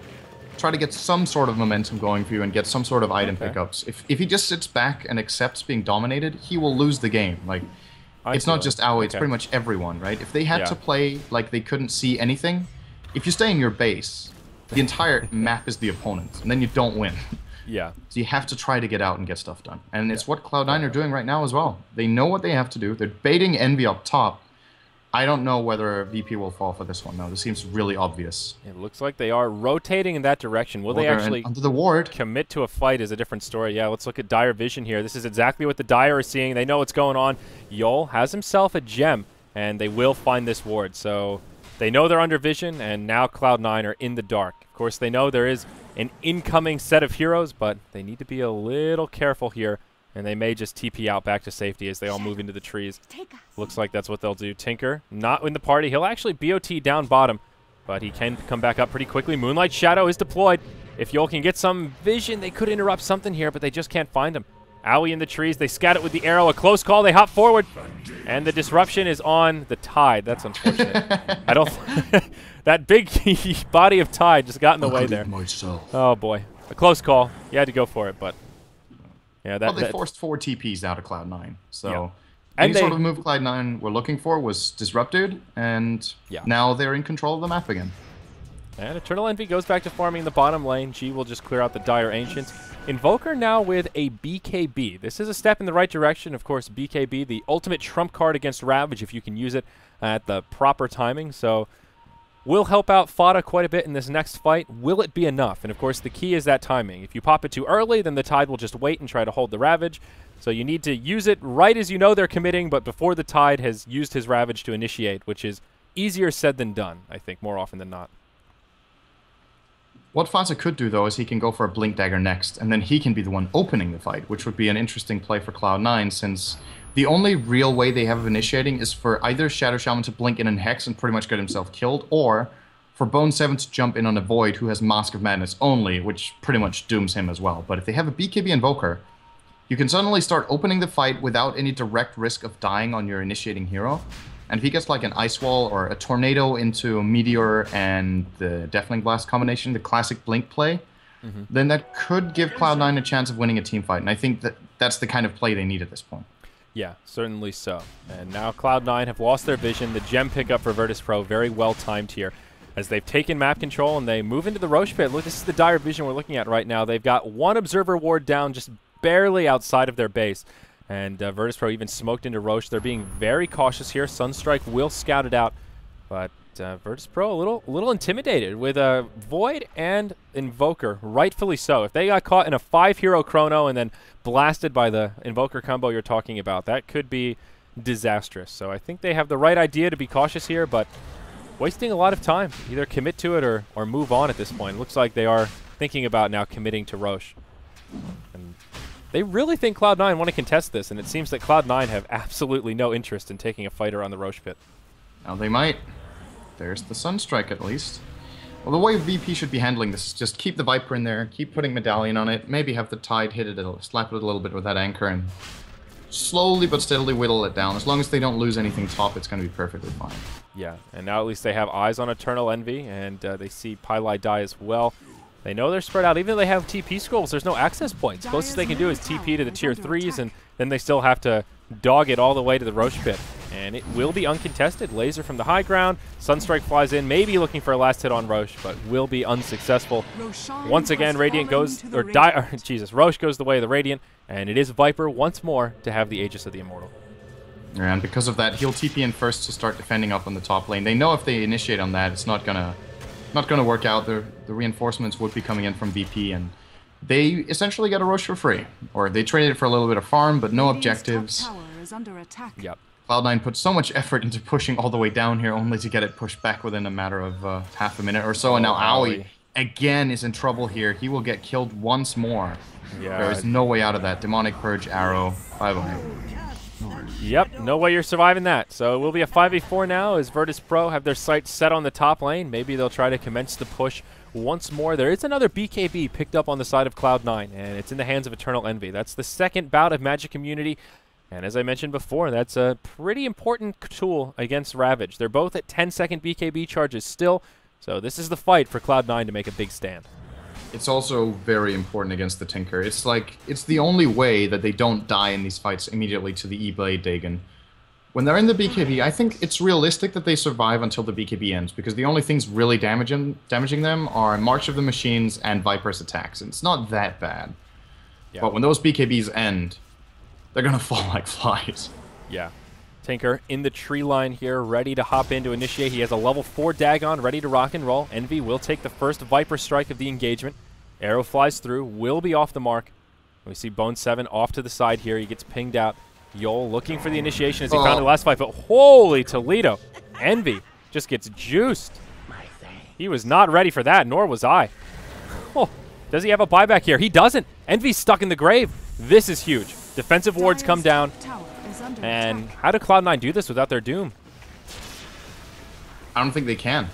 try to get some sort of momentum going for you and get some sort of item pickups. If he just sits back and accepts being dominated, he will lose the game. Like, it's not just Aoi, it's pretty much everyone, right? If they had to play like they couldn't see anything, if you stay in your base, the entire map is the opponent, and then you don't win. Yeah. So you have to try to get out and get stuff done. And it's what Cloud9 are doing right now as well. They know what they have to do. They're baiting Envy up top. I don't know whether VP will fall for this one, though. This seems really obvious. It looks like they are rotating in that direction. Will they actually under the ward commit to a fight is a different story. Yeah, let's look at Dire Vision here. This is exactly what the Dire are seeing. They know what's going on. Yol has himself a gem, and they will find this ward. So they know they're under vision, and now Cloud9 are in the dark. Of course, they know there is an incoming set of heroes, but they need to be a little careful here. And they may just TP out back to safety as they all move into the trees. Looks like that's what they'll do. Tinker, not in the party. He'll actually BOT down bottom, but he can come back up pretty quickly. Moonlight Shadow is deployed. If Yol can get some vision, they could interrupt something here, but they just can't find him. Aoi in the trees. They scat it with the arrow. A close call. They hop forward. And the disruption is on the Tide. That's unfortunate. I don't... that big body of Tide just got in the way there. Oh, boy. A close call. You had to go for it, but... Yeah, well, they forced 4 TPs out of Cloud9, so yeah. Any sort of move Cloud9 were looking for was disrupted, and now they're in control of the map again. And Eternal Envy goes back to farming the bottom lane. G will just clear out the Dire Ancients. Invoker now with a BKB. This is a step in the right direction. Of course, BKB, the ultimate trump card against Ravage if you can use it at the proper timing. So will help out Fada quite a bit in this next fight. Will it be enough? And of course, the key is that timing. If you pop it too early, then the Tide will just wait and try to hold the Ravage. So you need to use it right as you know they're committing, but before the Tide has used his Ravage to initiate, which is easier said than done, I think, more often than not. What Fada could do, though, is he can go for a Blink Dagger next, and then he can be the one opening the fight, which would be an interesting play for Cloud9, since the only real way they have of initiating is for either Shadow Shaman to blink in and Hex and pretty much get himself killed, or for Bone 7 to jump in on a Void who has Mask of Madness only, which pretty much dooms him as well. But if they have a BKB Invoker, you can suddenly start opening the fight without any direct risk of dying on your initiating hero. And if he gets like an Ice Wall or a Tornado into a Meteor and the Deafening Blast combination, the classic Blink play, then that could give Cloud9 a chance of winning a team fight. And I think that that's the kind of play they need at this point. Yeah, certainly so. And now Cloud9 have lost their vision. The gem pickup for Virtus.Pro, very well timed here, as they've taken map control and they move into the Roche pit. Look, this is the dire vision we're looking at right now. They've got one Observer ward down, just barely outside of their base. And Virtus.Pro even smoked into Roche. They're being very cautious here. Sunstrike will scout it out. But Virtus.Pro a little intimidated with a Void and Invoker, rightfully so. If they got caught in a 5-hero chrono and then blasted by the Invoker combo you're talking about, that could be disastrous. So I think they have the right idea to be cautious here, but wasting a lot of time. Either commit to it or move on at this point. Looks like they are thinking about now committing to Roche. And they really think Cloud9 want to contest this, and it seems that Cloud9 have absolutely no interest in taking a fighter on the Roche pit. Now they might. There's the Sunstrike at least. Well, the way VP should be handling this is just keep the Viper in there, keep putting Medallion on it, maybe have the Tide hit it, slap it a little bit with that anchor, and slowly but steadily whittle it down. As long as they don't lose anything top, it's going to be perfectly fine. Yeah, and now at least they have eyes on Eternal Envy, and they see Pylai die as well. They know they're spread out. Even though they have TP scrolls, there's no access points. Closest they can do is TP to the tier 3s, and then they still have to dog it all the way to the Roche pit. And it will be uncontested. Laser from the high ground. Sunstrike flies in, maybe looking for a last hit on Roche, but will be unsuccessful. Once again, Radiant goes, Roche goes the way of the Radiant, and it is Viper once more to have the Aegis of the Immortal. And because of that, he'll TP in first to start defending up on the top lane. They know if they initiate on that, it's not gonna work out. The reinforcements would be coming in from VP, and they essentially get a Roche for free. Or they traded it for a little bit of farm, but no objectives. Yep. Cloud9 put so much effort into pushing all the way down here, only to get it pushed back within a matter of half a minute or so. And now Aoi again is in trouble here. He will get killed once more. Yeah. There is no way out of that. Demonic Purge, arrow, bye-bye. Yep, no way you're surviving that. So it will be a 5v4 now as Virtus.Pro have their sights set on the top lane. Maybe they'll try to commence the push once more. There is another BKB picked up on the side of Cloud9, and it's in the hands of Eternal Envy. That's the second bout of Magic Immunity, and as I mentioned before, that's a pretty important tool against Ravage. They're both at 10-second BKB charges still, so this is the fight for Cloud9 to make a big stand. It's also very important against the Tinker. It's like, it's the only way that they don't die in these fights immediately to the E-Blade Dagon. When they're in the BKB, I think it's realistic that they survive until the BKB ends, because the only things really damaging them are March of the Machines and Viper's attacks, and it's not that bad. Yeah. But when those BKBs end, they're gonna fall like flies. Yeah. Tinker in the tree line here, ready to hop in to initiate. He has a level 4 Dagon ready to rock and roll. Envy will take the first Viper strike of the engagement. Arrow flies through, will be off the mark. We see Bone 7 off to the side here. He gets pinged out. Yol looking for the initiation as he found the last fight, but holy Toledo. Envy just gets juiced. He was not ready for that, nor was I. Oh, does he have a buyback here? He doesn't. Envy's stuck in the grave. This is huge. Defensive wards come down. And how did Cloud9 do this without their Doom? I don't think they can.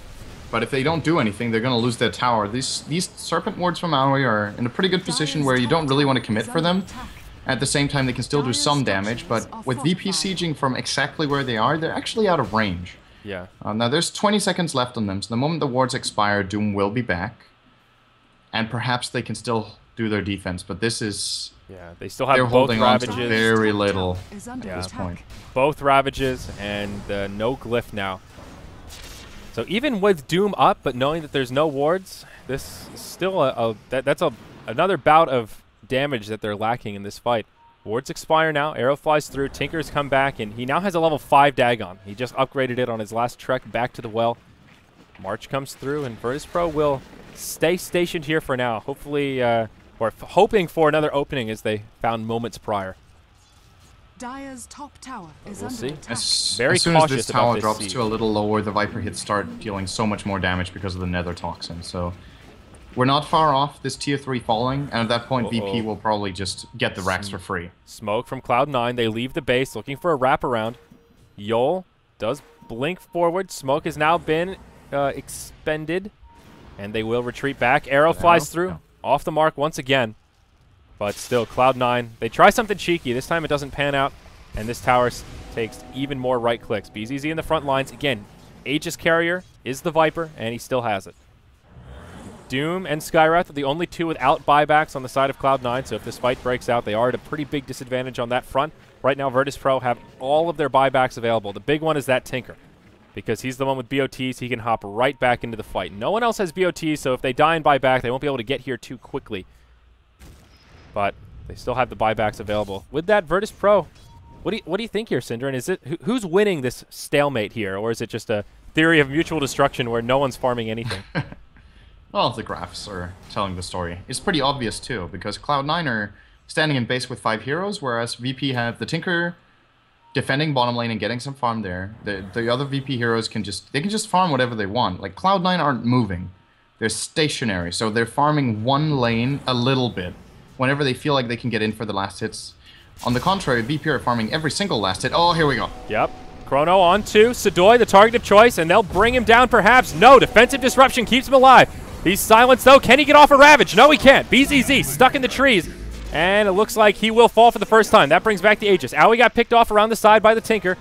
But if they don't do anything, they're going to lose their tower. These Serpent wards from Aoi are in a pretty good position where you don't really want to commit for them. At the same time, they can still do some damage, but with VP sieging from exactly where they are, they're actually out of range. Yeah. Now, there's 20 seconds left on them, so the moment the wards expire, Doom will be back. And perhaps they can still do their defense, but this is... Yeah, they still have they're both holding Ravages. On to very little at this point. Both Ravages and no Glyph now. So even with Doom up, but knowing that there's no wards, this is still that's another bout of damage that they're lacking in this fight. Wards expire now. Arrow flies through. Tinker's come back, and he now has a level 5 Dagon. He just upgraded it on his last trek back to the well. March comes through, and Virtus.Pro will stay stationed here for now. Hopefully, or hoping for another opening as they found moments prior. Dire's top tower is we'll under see. attack. As soon as this tower drops to a little lower, the Viper hits start dealing so much more damage because of the Nether Toxin. So we're not far off this tier 3 falling, and at that point, VP will probably just get the racks for free. Smoke from Cloud9. They leave the base looking for a wraparound. Yol does blink forward. Smoke has now been expended, and they will retreat back. Arrow flies through. Off the mark once again. But still, Cloud9, they try something cheeky. This time it doesn't pan out, and this tower takes even more right clicks. BZZ in the front lines. Again, Aegis Carrier is the Viper, and he still has it. Doom and Skywrath are the only two without buybacks on the side of Cloud9, so if this fight breaks out, they are at a pretty big disadvantage on that front. Right now, Virtus.Pro have all of their buybacks available. The big one is that Tinker, because he's the one with BOTs. He can hop right back into the fight. No one else has BOTs, so if they die and buy back, they won't be able to get here too quickly. But they still have the buybacks available. With that, Virtus.Pro, what do you think here, Synderen? Is it who's winning this stalemate here, or is it just a theory of mutual destruction where no one's farming anything? Well, the graphs are telling the story. It's pretty obvious too, because Cloud9 are standing in base with 5 heroes, whereas VP have the Tinker defending bottom lane and getting some farm there. The other VP heroes can just farm whatever they want. Like Cloud9 aren't moving; they're stationary, so they're farming one lane a little bit whenever they feel like they can get in for the last hits. On the contrary, VP are farming every single last hit. Oh, here we go. Yep. Chrono on to Sadoy, the target of choice, and they'll bring him down perhaps. No, defensive disruption keeps him alive. He's silenced though. Can he get off a Ravage? No, he can't. BZZ stuck in the trees, and it looks like he will fall for the first time. That brings back the Aegis. Aoi got picked off around the side by the Tinker,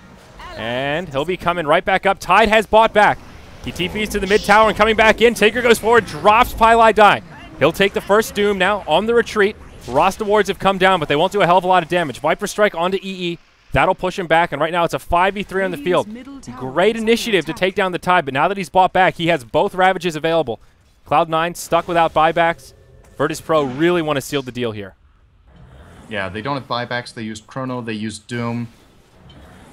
and he'll be coming right back up. Tide has bought back. He TPs to the mid tower and coming back in. Tinker goes forward, drops Pylai Die. He'll take the first Doom now on the retreat. Rasta wards have come down, but they won't do a hell of a lot of damage. Viper Strike onto EE. That'll push him back, and right now it's a 5v3 on the field. Great initiative to take down the Tide, but now that he's bought back, he has both Ravages available. Cloud9 stuck without buybacks. Virtus.Pro really want to seal the deal here. Yeah, they don't have buybacks. They used Chrono. They used Doom.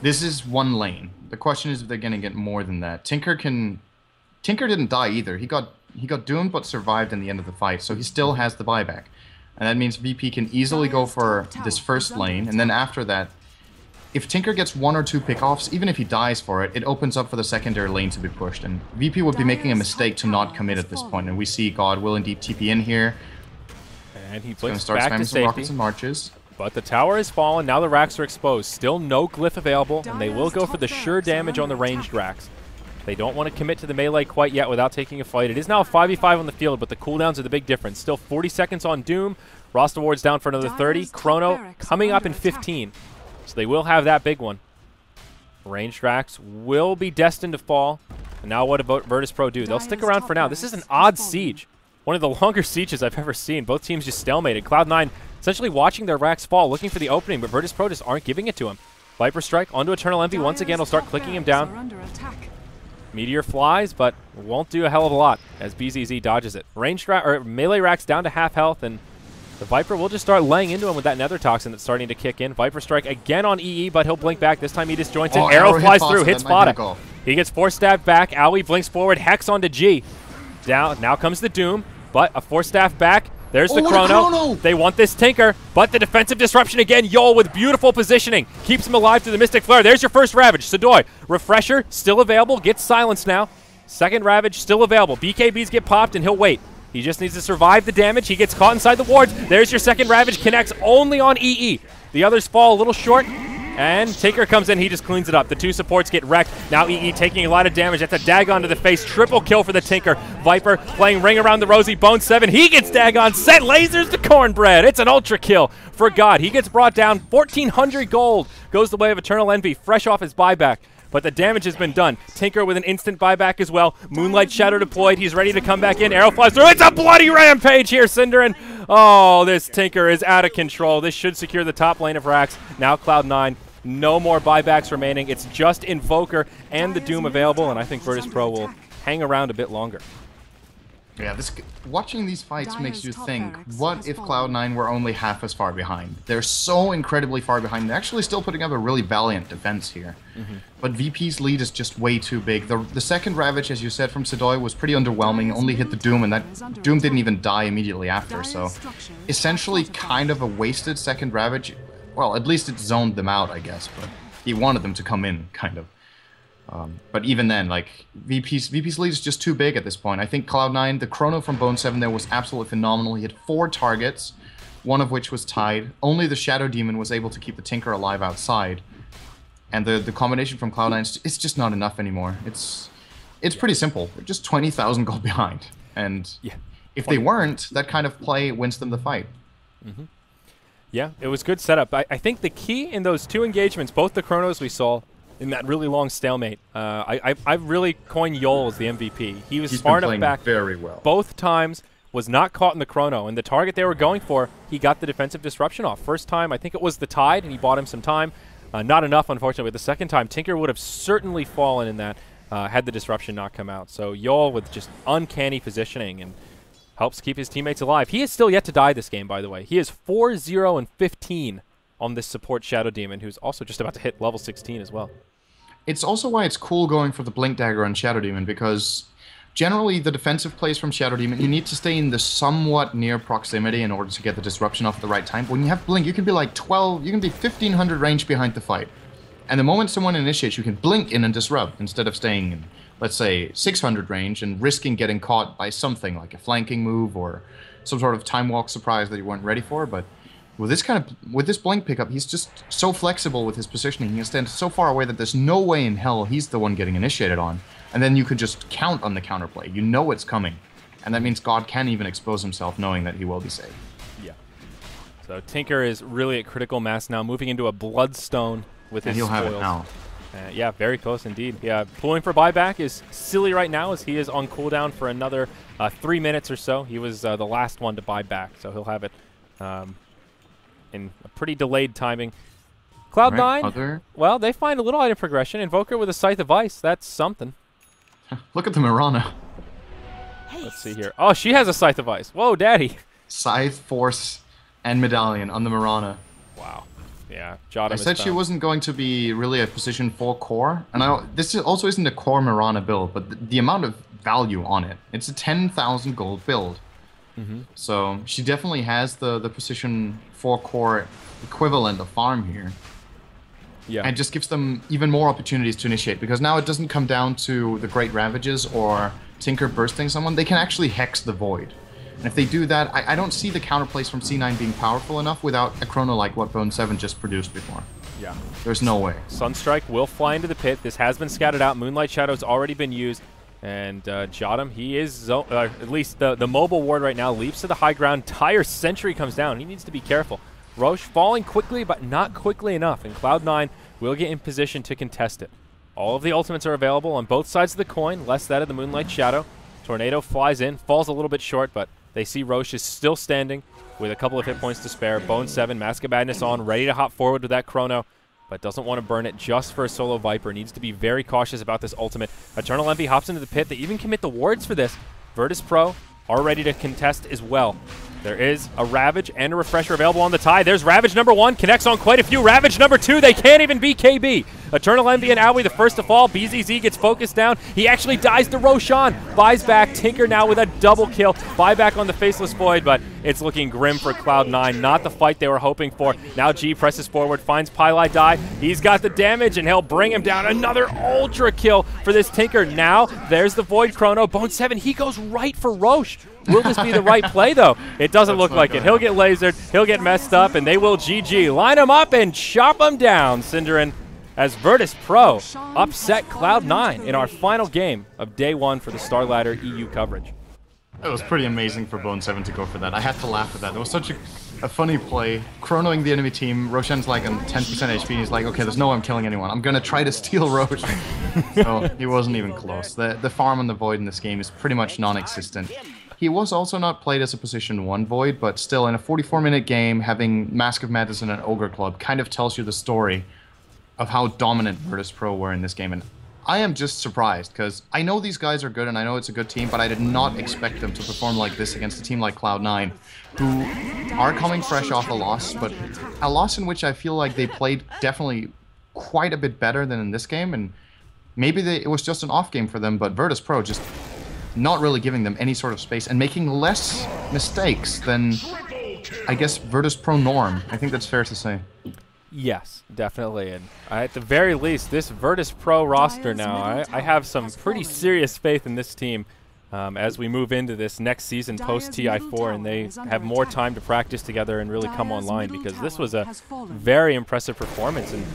This is one lane. The question is if they're going to get more than that. Tinker didn't die either. He got doomed but survived in the end of the fight, so he still has the buyback. And that means VP can easily go for this first lane, and then after that, if Tinker gets 1 or 2 pickoffs, even if he dies for it, it opens up for the secondary lane to be pushed, and VP would be making a mistake to not commit at this point, and we see God will indeed TP in here. And he going to blinks start back to spamming some rockets safety. and marches. But the tower has fallen. Now the racks are exposed. Still no glyph available, and they will go for the sure damage on the ranged racks. They don't want to commit to the melee quite yet without taking a fight. It is now a 5v5 on the field, but the cooldowns are the big difference. Still 40 seconds on Doom. Roster Ward's down for another 30. Chrono coming up in 15. So they will have that big one. Ranged Rax will be destined to fall. And now what about Virtus.Pro do? They'll stick around for now. This is an odd siege. One of the longer sieges I've ever seen. Both teams just stalemated. Cloud9 essentially watching their Rax fall, looking for the opening, but Virtus.Pro just aren't giving it to him. Viper Strike onto Eternal Envy. Once again, will start clicking him down. Meteor flies, but won't do a hell of a lot as BZZ dodges it. Melee Rax down to half health, and the Viper will just start laying into him with that Nether Toxin that's starting to kick in. Viper Strike again on EE, but he'll blink back. This time he disjoints it. Arrow flies through, hits Spada. He gets 4-stabbed back. Owie blinks forward, Hex onto G. Down, now comes the Doom, but a 4-staff back. There's the Chrono. They want this Tinker, but the defensive disruption again. Yol with beautiful positioning. Keeps him alive through the Mystic Flare. There's your first Ravage. Sadoy, Refresher, still available. Gets silenced now. Second Ravage, still available. BKBs get popped, and he'll wait. He just needs to survive the damage. He gets caught inside the wards. There's your second Ravage. Connects only on EE. The others fall a little short. And Tinker comes in, he just cleans it up. The two supports get wrecked. Now EE taking a lot of damage. That's a Dagon to the face. Triple kill for the Tinker. Viper playing Ring Around the Rosie. Bone 7, he gets Dagon. Set lasers to Cornbread. It's an ultra kill for God. He gets brought down. 1,400 gold goes the way of Eternal Envy, fresh off his buyback. But the damage has been done. Tinker with an instant buyback as well. Moonlight Shadow deployed. He's ready to come back in. Arrow flies through. It's a bloody rampage here, Cinderin. Oh, this Tinker is out of control. This should secure the top lane of Rax. Now Cloud9. No more buybacks remaining. It's just Invoker and the Doom available, and I think Virtus.Pro will hang around a bit longer. Yeah, watching these fights makes you think, what if Cloud9 were only half as far behind? They're so incredibly far behind. They're actually still putting up a really valiant defense here. But VP's lead is just way too big. The second Ravage, as you said, from Sadoy was pretty underwhelming. Only hit the Doom, and that Doom didn't even die immediately after. So essentially kind of a wasted second Ravage. Well, at least it zoned them out, I guess, but he wanted them to come in, kind of. But even then, like, VP's lead is just too big at this point. I think Cloud9, the Chrono from Bone 7 there was absolutely phenomenal. He had 4 targets, one of which was tied. Only the Shadow Demon was able to keep the Tinker alive outside. And the combination from Cloud9, it's just not enough anymore. It's pretty simple. They're just 20,000 gold behind. And if they weren't, that kind of play wins them the fight. Yeah, it was good setup. I think the key in those two engagements, both the Chronos we saw in that really long stalemate, I really coined Yol as the MVP. He was far enough back very well. Both times, was not caught in the Chrono, and the target they were going for, he got the defensive disruption off. First time, I think it was the Tide, and he bought him some time. Not enough, unfortunately. But the second time, Tinker would have certainly fallen in that had the disruption not come out. So Yol with just uncanny positioning and helps keep his teammates alive. He is still yet to die this game, by the way. He is 4-0-15 on this support Shadow Demon, who's also just about to hit level 16 as well. It's also why it's cool going for the Blink Dagger on Shadow Demon, because generally the defensive plays from Shadow Demon, you need to stay in the somewhat near proximity in order to get the disruption off at the right time. But when you have Blink, you can be like 12, you can be 1,500 range behind the fight. And the moment someone initiates, you can blink in and disrupt instead of staying in, let's say, 600 range and risking getting caught by something like a flanking move or some sort of time walk surprise that you weren't ready for. But with this blink pickup, he's just so flexible with his positioning. He can stand so far away that there's no way in hell he's the one getting initiated on. And then you could just count on the counterplay. You know it's coming. And that means God can't even expose himself knowing that he will be saved. Yeah. So Tinker is really at critical mass now, moving into a Bloodstone with his spoils. He'll have it now. Yeah, very close indeed. Yeah, pulling for buyback is silly right now as he is on cooldown for another 3 minutes or so. He was the last one to buy back, so he'll have it in a pretty delayed timing. Cloud9, well, they find a little item progression. Invoker with a Scythe of Ice, that's something. Look at the Mirana. Let's see here. Oh, she has a Scythe of Ice. Whoa, daddy. Scythe, Force, and Medallion on the Mirana. Wow. Yeah, Jotun I said she wasn't going to be really a position 4 core, and this also isn't a core Mirana build, but the amount of value on it, it's a 10,000 gold build. So she definitely has the position 4 core equivalent of farm here. Yeah. And it just gives them even more opportunities to initiate, because now it doesn't come down to the Great Ravages or Tinker bursting someone. They can actually hex the Void. And if they do that, I don't see the counterplays from C9 being powerful enough without a Chrono like what Bone 7 just produced before. Yeah. There's no way. Sunstrike will fly into the pit. This has been scouted out. Moonlight Shadow's already been used. And Jotum, he is, at least the mobile ward right now, leaps to the high ground. Tire Sentry comes down. He needs to be careful. Roche falling quickly, but not quickly enough. And Cloud9 will get in position to contest it. All of the ultimates are available on both sides of the coin, less that of the Moonlight Shadow. Tornado flies in, falls a little bit short, but they see Roche is still standing with a couple of hit points to spare. Bone 7, Mask of Madness on, ready to hop forward with that Chrono, but doesn't want to burn it just for a solo Viper. Needs to be very cautious about this ultimate. Eternal Envy hops into the pit. They even commit the wards for this. Virtus.Pro are ready to contest as well. There is a Ravage and a Refresher available on the tie. There's Ravage number 1, connects on quite a few. Ravage number 2, they can't even be KB. Eternal Envy and Aoi the first to fall. BZZ gets focused down. He actually dies to Roshan. Buys back. Tinker now with a double kill. Buyback on the Faceless Void, but it's looking grim for Cloud9. Not the fight they were hoping for. Now G presses forward, finds Pylai Die. He's got the damage, and he'll bring him down. Another ultra kill for this Tinker. Now there's the Void Chrono. Bone 7, he goes right for Roche. Will this be the right play, though? It doesn't look like it. He'll get lasered. He'll get messed up, and they will GG. Line him up and chop him down, Synderin, as Virtus.Pro upset Cloud9 in our final game of day 1 for the Starladder EU coverage. It was pretty amazing for Bone 7 to go for that. I had to laugh at that. It was such a funny play. Chronoing the enemy team. Roshan's like on 10% HP. And he's like, okay, there's no way I'm killing anyone. I'm going to try to steal Roche. So he wasn't even close. The farm on the Void in this game is pretty much non-existent. He was also not played as a position 1 Void, but still in a 44-minute game, having Mask of Madness and an Ogre Club kind of tells you the story of how dominant Virtus.Pro were in this game. And I am just surprised, because I know these guys are good and I know it's a good team, but I did not expect them to perform like this against a team like Cloud9, who are coming fresh off a loss, but a loss in which I feel like they played definitely quite a bit better than in this game, and maybe it was just an off game for them, but Virtus.Pro just not really giving them any sort of space and making less mistakes than, I guess, Virtus.Pro norm. I think that's fair to say. Yes, definitely. And at the very least, this Virtus.Pro roster now, I have some pretty serious faith in this team as we move into this next season post-TI4, and they have more time to practice together and really come online, because this was a very impressive performance. And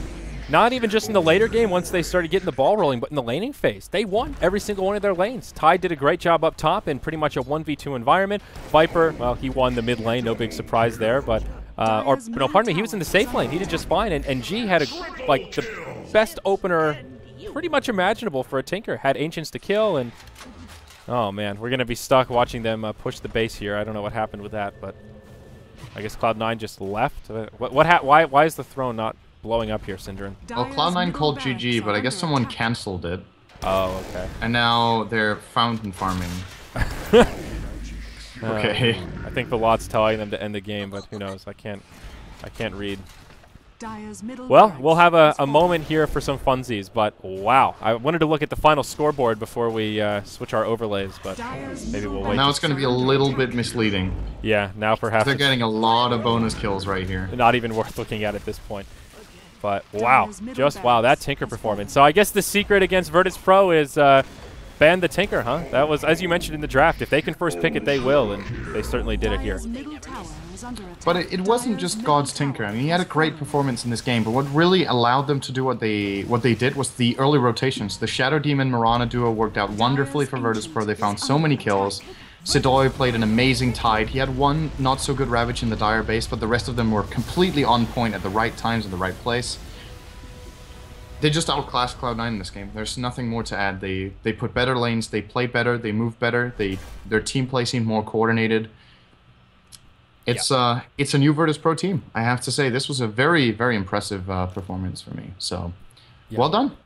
not even just in the later game once they started getting the ball rolling, but in the laning phase. They won every single one of their lanes. Tide did a great job up top in pretty much a 1v2 environment. Viper, well, he won the mid lane, no big surprise there, but no, pardon me, he was in the safe lane. He did just fine, and G had like the best opener pretty much imaginable for a Tinker. Had Ancients to kill, and oh man, we're gonna be stuck watching them push the base here. I don't know what happened with that, but I guess Cloud9 just left. Why is the throne not blowing up here, Synderin? Well, Cloud9 called GG, but I guess someone cancelled it. Oh, okay. And now they're fountain farming. Okay. I think the lot's telling them to end the game, but who knows? I can't read. Well, we'll have a moment here for some funsies, but wow. I wanted to look at the final scoreboard before we switch our overlays, but maybe we'll wait. Now it's going to be a little bit misleading. Yeah, now perhaps they're getting a lot of bonus kills right here. Not even worth looking at this point. But wow, just wow, that Tinker performance. So I guess the secret against Virtus.Pro is ban the Tinker, huh? That was, as you mentioned in the draft, if they can first pick it, they will, and they certainly did it here. But it wasn't just God's Tinker. I mean, he had a great performance in this game, but what really allowed them to do what they did was the early rotations. The Shadow Demon Mirana duo worked out wonderfully for Virtus.Pro. They found so many kills. Sidoy played an amazing Tide. He had one not-so-good Ravage in the Dire base, but the rest of them were completely on point at the right times in the right place. They just outclassed Cloud9 in this game. There's nothing more to add. They put better lanes, they played better, they moved better, their team play seemed more coordinated. It's a new Virtus.Pro team. I have to say, this was a very, very impressive performance for me. So, well done.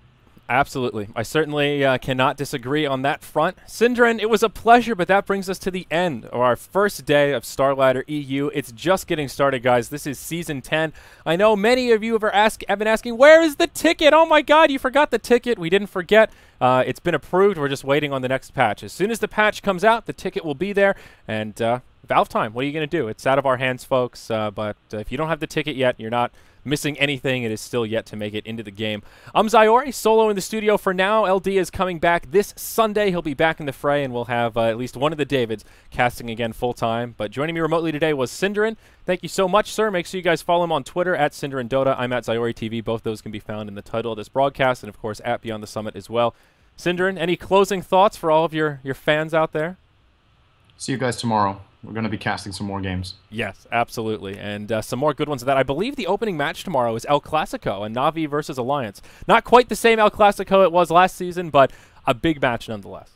Absolutely. I certainly cannot disagree on that front. Synderin, it was a pleasure, but that brings us to the end of our first day of Starladder EU. It's just getting started, guys. This is Season 10. I know many of you have been asking, where is the ticket? Oh my god, you forgot the ticket. We didn't forget. It's been approved. We're just waiting on the next patch. As soon as the patch comes out, the ticket will be there, and Valve time. What are you going to do? It's out of our hands, folks. But if you don't have the ticket yet, you're not missing anything. It is still yet to make it into the game. I'm Zyori, solo in the studio for now. LD is coming back this Sunday. He'll be back in the fray, and we'll have at least one of the Davids casting again full-time. But joining me remotely today was Synderin. Thank you so much, sir. Make sure you guys follow him on Twitter, at SynderenDota. I'm at Zyori TV. Both those can be found in the title of this broadcast, and, of course, at Beyond the Summit as well. Synderin, any closing thoughts for all of your fans out there? See you guys tomorrow. We're going to be casting some more games. Yes, absolutely. And some more good ones of that. I believe the opening match tomorrow is El Clasico, a Na'Vi versus Alliance. Not quite the same El Clasico it was last season, but a big match nonetheless.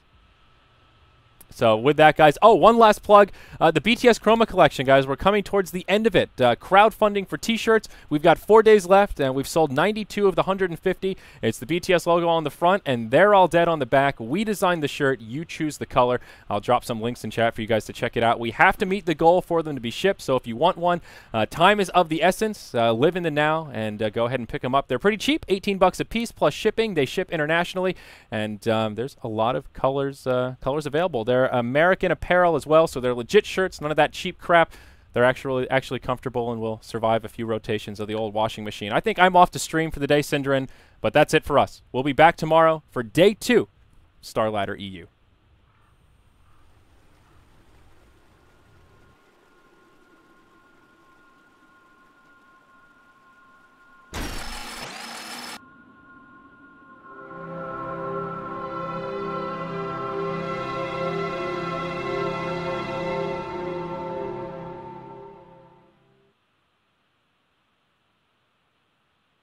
So with that, guys, one last plug. The BTS Chroma collection, guys, we're coming towards the end of it. Crowdfunding for T-shirts. We've got 4 days left, and we've sold 92 of the 150. It's the BTS logo on the front, and They're All Dead on the back. We designed the shirt. You choose the color. I'll drop some links in chat for you guys to check it out. We have to meet the goal for them to be shipped, so if you want one, time is of the essence. Live in the now, and go ahead and pick them up. They're pretty cheap, 18 bucks a piece plus shipping. They ship internationally, and there's a lot of colors available. They're American apparel as well, so they're legit shirts, none of that cheap crap. They're actually comfortable and will survive a few rotations of the old washing machine. I think I'm off to stream for the day, Synderin, but that's it for us. We'll be back tomorrow for Day 2, Starladder EU.